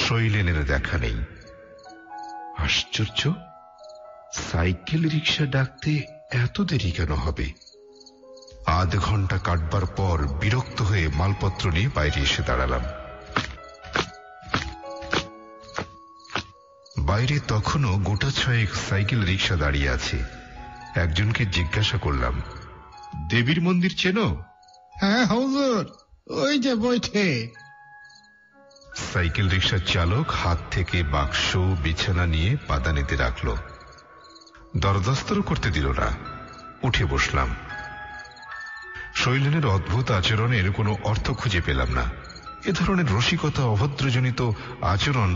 শৈলেনের দেখা নেই। আশ্চর্য, সাইকেল রিক্সা ডাকতে এত দেরি কেন হবে? আধ ঘন্টা কাটবার পর বিরক্ত হয়ে মালপত্র নিয়ে বাইরে এসে দাঁড়ালাম। বাইরে তখনও গোটা ছয়েক সাইকেল রিক্সা দাঁড়িয়ে আছে। একজনকে জিজ্ঞাসা করলাম, দেবীর মন্দির চেনো? হ্যাঁ হুজুর, ওই যে বইঠে। সাইকেল রিক্সার চালক হাত থেকে বাক্স বিছানা নিয়ে পাদানিতে রাখল। দরদস্তরও করতে দিল না। উঠে বসলাম। শৈলেনের অদ্ভুত আচরণের কোনো অর্থ খুঁজে পেলাম না। এ ধরনের রসিকতা, অভদ্রজনিত আচরণ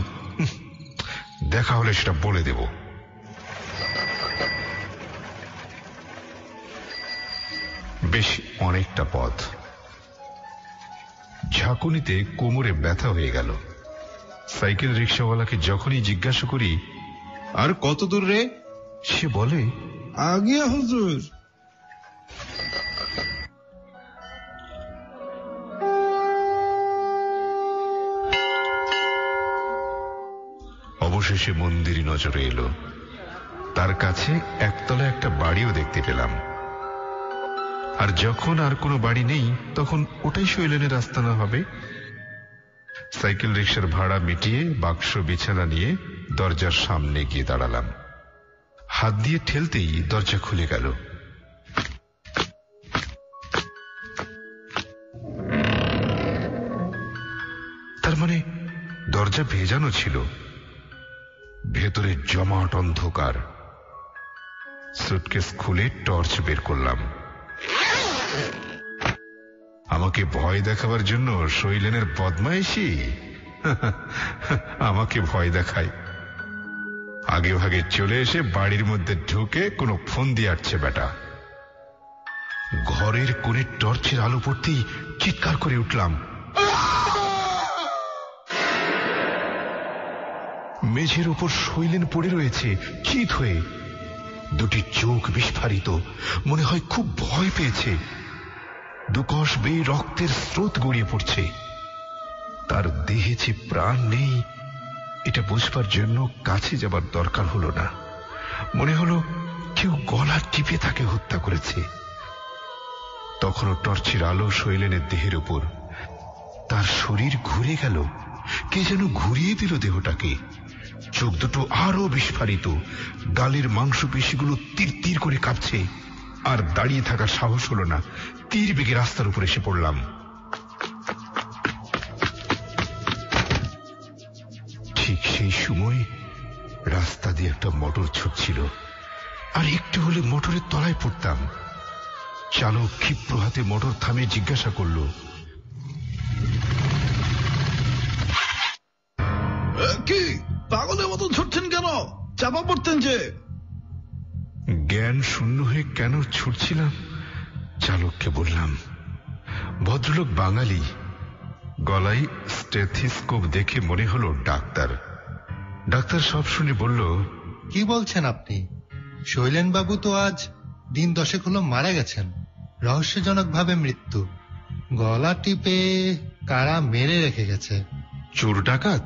দেখা হলে সেটা বলে দেব। বেশ অনেকটা পথ। ঝাঁকুনিতে কোমরে ব্যথা হয়ে গেল। সাইকেল রিক্সাওয়ালাকে যখনই জিজ্ঞাসা করি, আর কত দূর রে? সে বলে, আগে হুজুর। অবশেষে মন্দির নজরে এলো। তার কাছে একতলা একটা বাড়িও দেখতে পেলাম। আর যখন আর কোনো বাড়ি নেই, তখন ওটাই শৈলেনের আস্তানা হবে। সাইকেল রিক্সার ভাড়া মিটিয়ে বাক্স বিছানা নিয়ে দরজার সামনে গিয়ে দাঁড়ালাম। হাত দিয়ে ঠেলতেই দরজা খুলে গেল। তার মানে দরজা ভেজানো ছিল। ভেতরে জমাট অন্ধকার। সুটকেস খুলে টর্চ বের করলাম। আমাকে ভয় দেখাবার জন্য শৈলেনের বদমাইশি? আমাকে ভয় দেখায়। আগে ভাগে চলে এসে বাড়ির মধ্যে ঢুকে কোনো ফোন দিয়ে আসছে বেটা। ঘরের কোণে টর্চের আলো পড়তেই চিৎকার করে উঠলাম। মেঝের উপর শৈলেন পড়ে রয়েছে চিৎ হয়ে। দুটি চোখ বিস্ফারিত, মনে হয় খুব ভয় পেয়েছে। দুকশ বেয়ে রক্তের স্রোত গড়িয়ে পড়ছে। তার দেহে যে প্রাণ নেই, এটা বুঝবার জন্য কাছে যাবার দরকার হলো না। মনে হলো কেউ গলা টিপে তাকে হত্যা করেছে। তখনও টর্চের আলো শৈলেনের দেহের উপর। তার শরীর ঘুরে গেল। কে যেন ঘুরিয়ে দিল দেহটাকে। চোখ দুটো আরো বিস্ফারিত। গালের মাংসপেশিগুলো তীর তীর করে কাঁপছে। আর দাঁড়িয়ে থাকার সাহস হলো না। তীর বেগে রাস্তার উপর এসে পড়লাম। ঠিক সেই সময় রাস্তা দিয়ে একটা মোটর ছুটছিল। আর একটু হলে মোটরের তলায় পড়তাম। চালক ক্ষিপ্র হাতে মোটর থামিয়ে জিজ্ঞাসা করল, কি পাগলের মতন ছুটছেন কেন? চাপা পড়তেন যে। জ্ঞান শূন্য হয়ে কেন ছুটছিলাম চালককে বললাম। ভদ্রলোক বাঙালি। গলায় স্টেথিস্কোপ দেখে মনে হলো ডাক্তার। ডাক্তার সব শুনে বলল, কি বলছেন আপনি? শৈলেন বাবু তো আজ দিন 10 হলো মারা গেছেন। রহস্যজনকভাবে মৃত্যু। গলা টিপে কারা মেরে রেখে গেছে। চোর ডাকাত?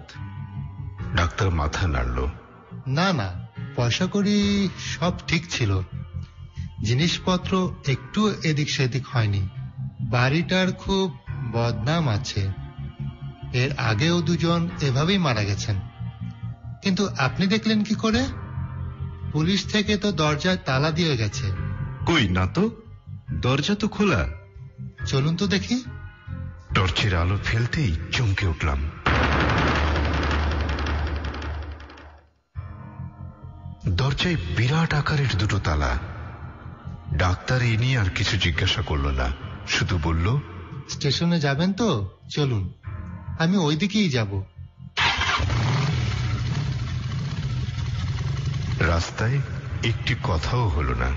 ডাক্তার মাথা নাড়ল। না না, পয়সা কড়ি সব ঠিক ছিল। জিনিসপত্র একটু এদিক সেদিক হয়নি। বাড়িটার খুব বদনাম আছে। এর আগেও 2 জন এভাবেই মারা গেছেন। কিন্তু আপনি দেখলেন কি করে? পুলিশ থেকে তো দরজায় তালা দিয়ে গেছে। কই না তো, দরজা তো খোলা। চলুন তো দেখি। টর্চের আলো ফেলতেই চমকে উঠলাম। দরজায় বিরাট আকারের 2 তালা। ডাক্তার এ নিয়ে আর কিছু জিজ্ঞাসা করল না, শুধু বলল, স্টেশনে যাবেন তো? চলুন, আমি ওই দিকেই যাব। রাস্তায় একটি কথাও হলো না।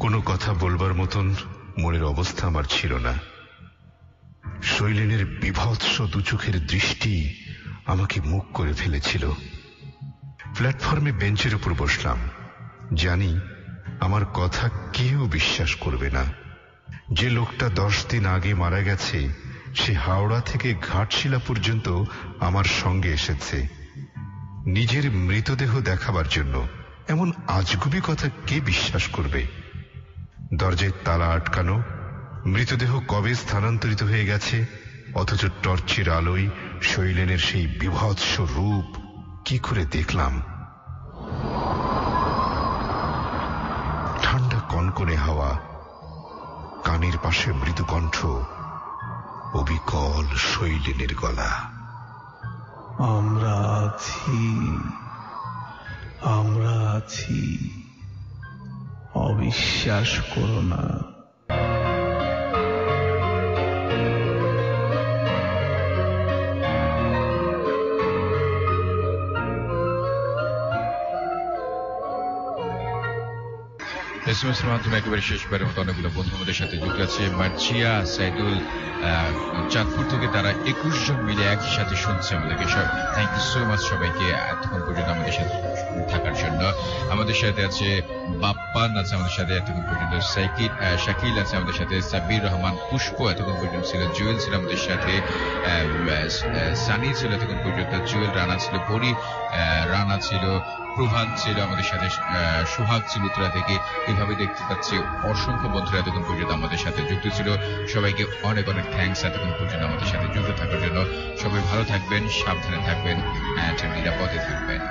কোনো কথা বলবার মতন মনের অবস্থা আমার ছিল না। শৈলেনের বিভৎস 2 চোখের দৃষ্টি আমাকে মুখ করে ফেলেছিল। প্ল্যাটফর্মে বেঞ্চের উপর বসলাম। জানি আমার কথা কেউ বিশ্বাস করবে না। যে লোকটা 10 দিন আগে মারা গেছে, সে হাওড়া থেকে ঘাটশিলা পর্যন্ত আমার সঙ্গে এসেছে নিজের মৃতদেহ দেখাবার জন্য। এমন আজগুবি কথা কে বিশ্বাস করবে? দরজায় তালা আটকানো, মৃতদেহ কবে স্থানান্তরিত হয়ে গেছে, অথচ টর্চের আলোয় শৈলেনের সেই বিভৎস রূপ কি করে দেখলাম? ঠান্ডা কনকনে হাওয়া, কানের পাশে মৃদু কণ্ঠ, অবিকল শৈলেনের গলা। আমরা আছি, আমরা আছি, অবিশ্বাস করো না। এসএমএস এর মাধ্যমে একেবারে শেষবারের মতো অনেকগুলো বন্ধু আমাদের সাথে যুক্ত আছে। মার্জিয়া, সাইদুল, চাঁদপুর থেকে তারা 21 জন মিলে একই সাথে শুনছে আমাদেরকে। থ্যাংক ইউ সো মাচ সবাইকে এতক্ষণ পর্যন্ত আমাদের সাথে থাকার জন্য। আমাদের সাথে আছে বাপ্পান আছে আমাদের সাথে এতক্ষণ পর্যন্ত, শাকিল আছে আমাদের সাথে, সাব্বির রহমান, পুষ্প এতক্ষণ পর্যন্ত ছিল, জুয়েল ছিল আমাদের সাথে, সানি ছিল এতক্ষণ পর্যন্ত, জুয়েল, রানা ছিল, বড়ি রানা ছিল, প্রভাত ছিল আমাদের সাথে, সোহাগ ছিল উত্তরা থেকে। এইভাবে দেখতে পাচ্ছি অসংখ্য বন্ধুরা এতক্ষণ পর্যন্ত আমাদের সাথে যুক্ত ছিল। সবাইকে অনেক অনেক থ্যাংকস এতক্ষণ পর্যন্ত আমাদের সাথে যুক্ত থাকার জন্য। সবাই ভালো থাকবেন, সাবধানে থাকবেন, নিরাপদে থাকবেন।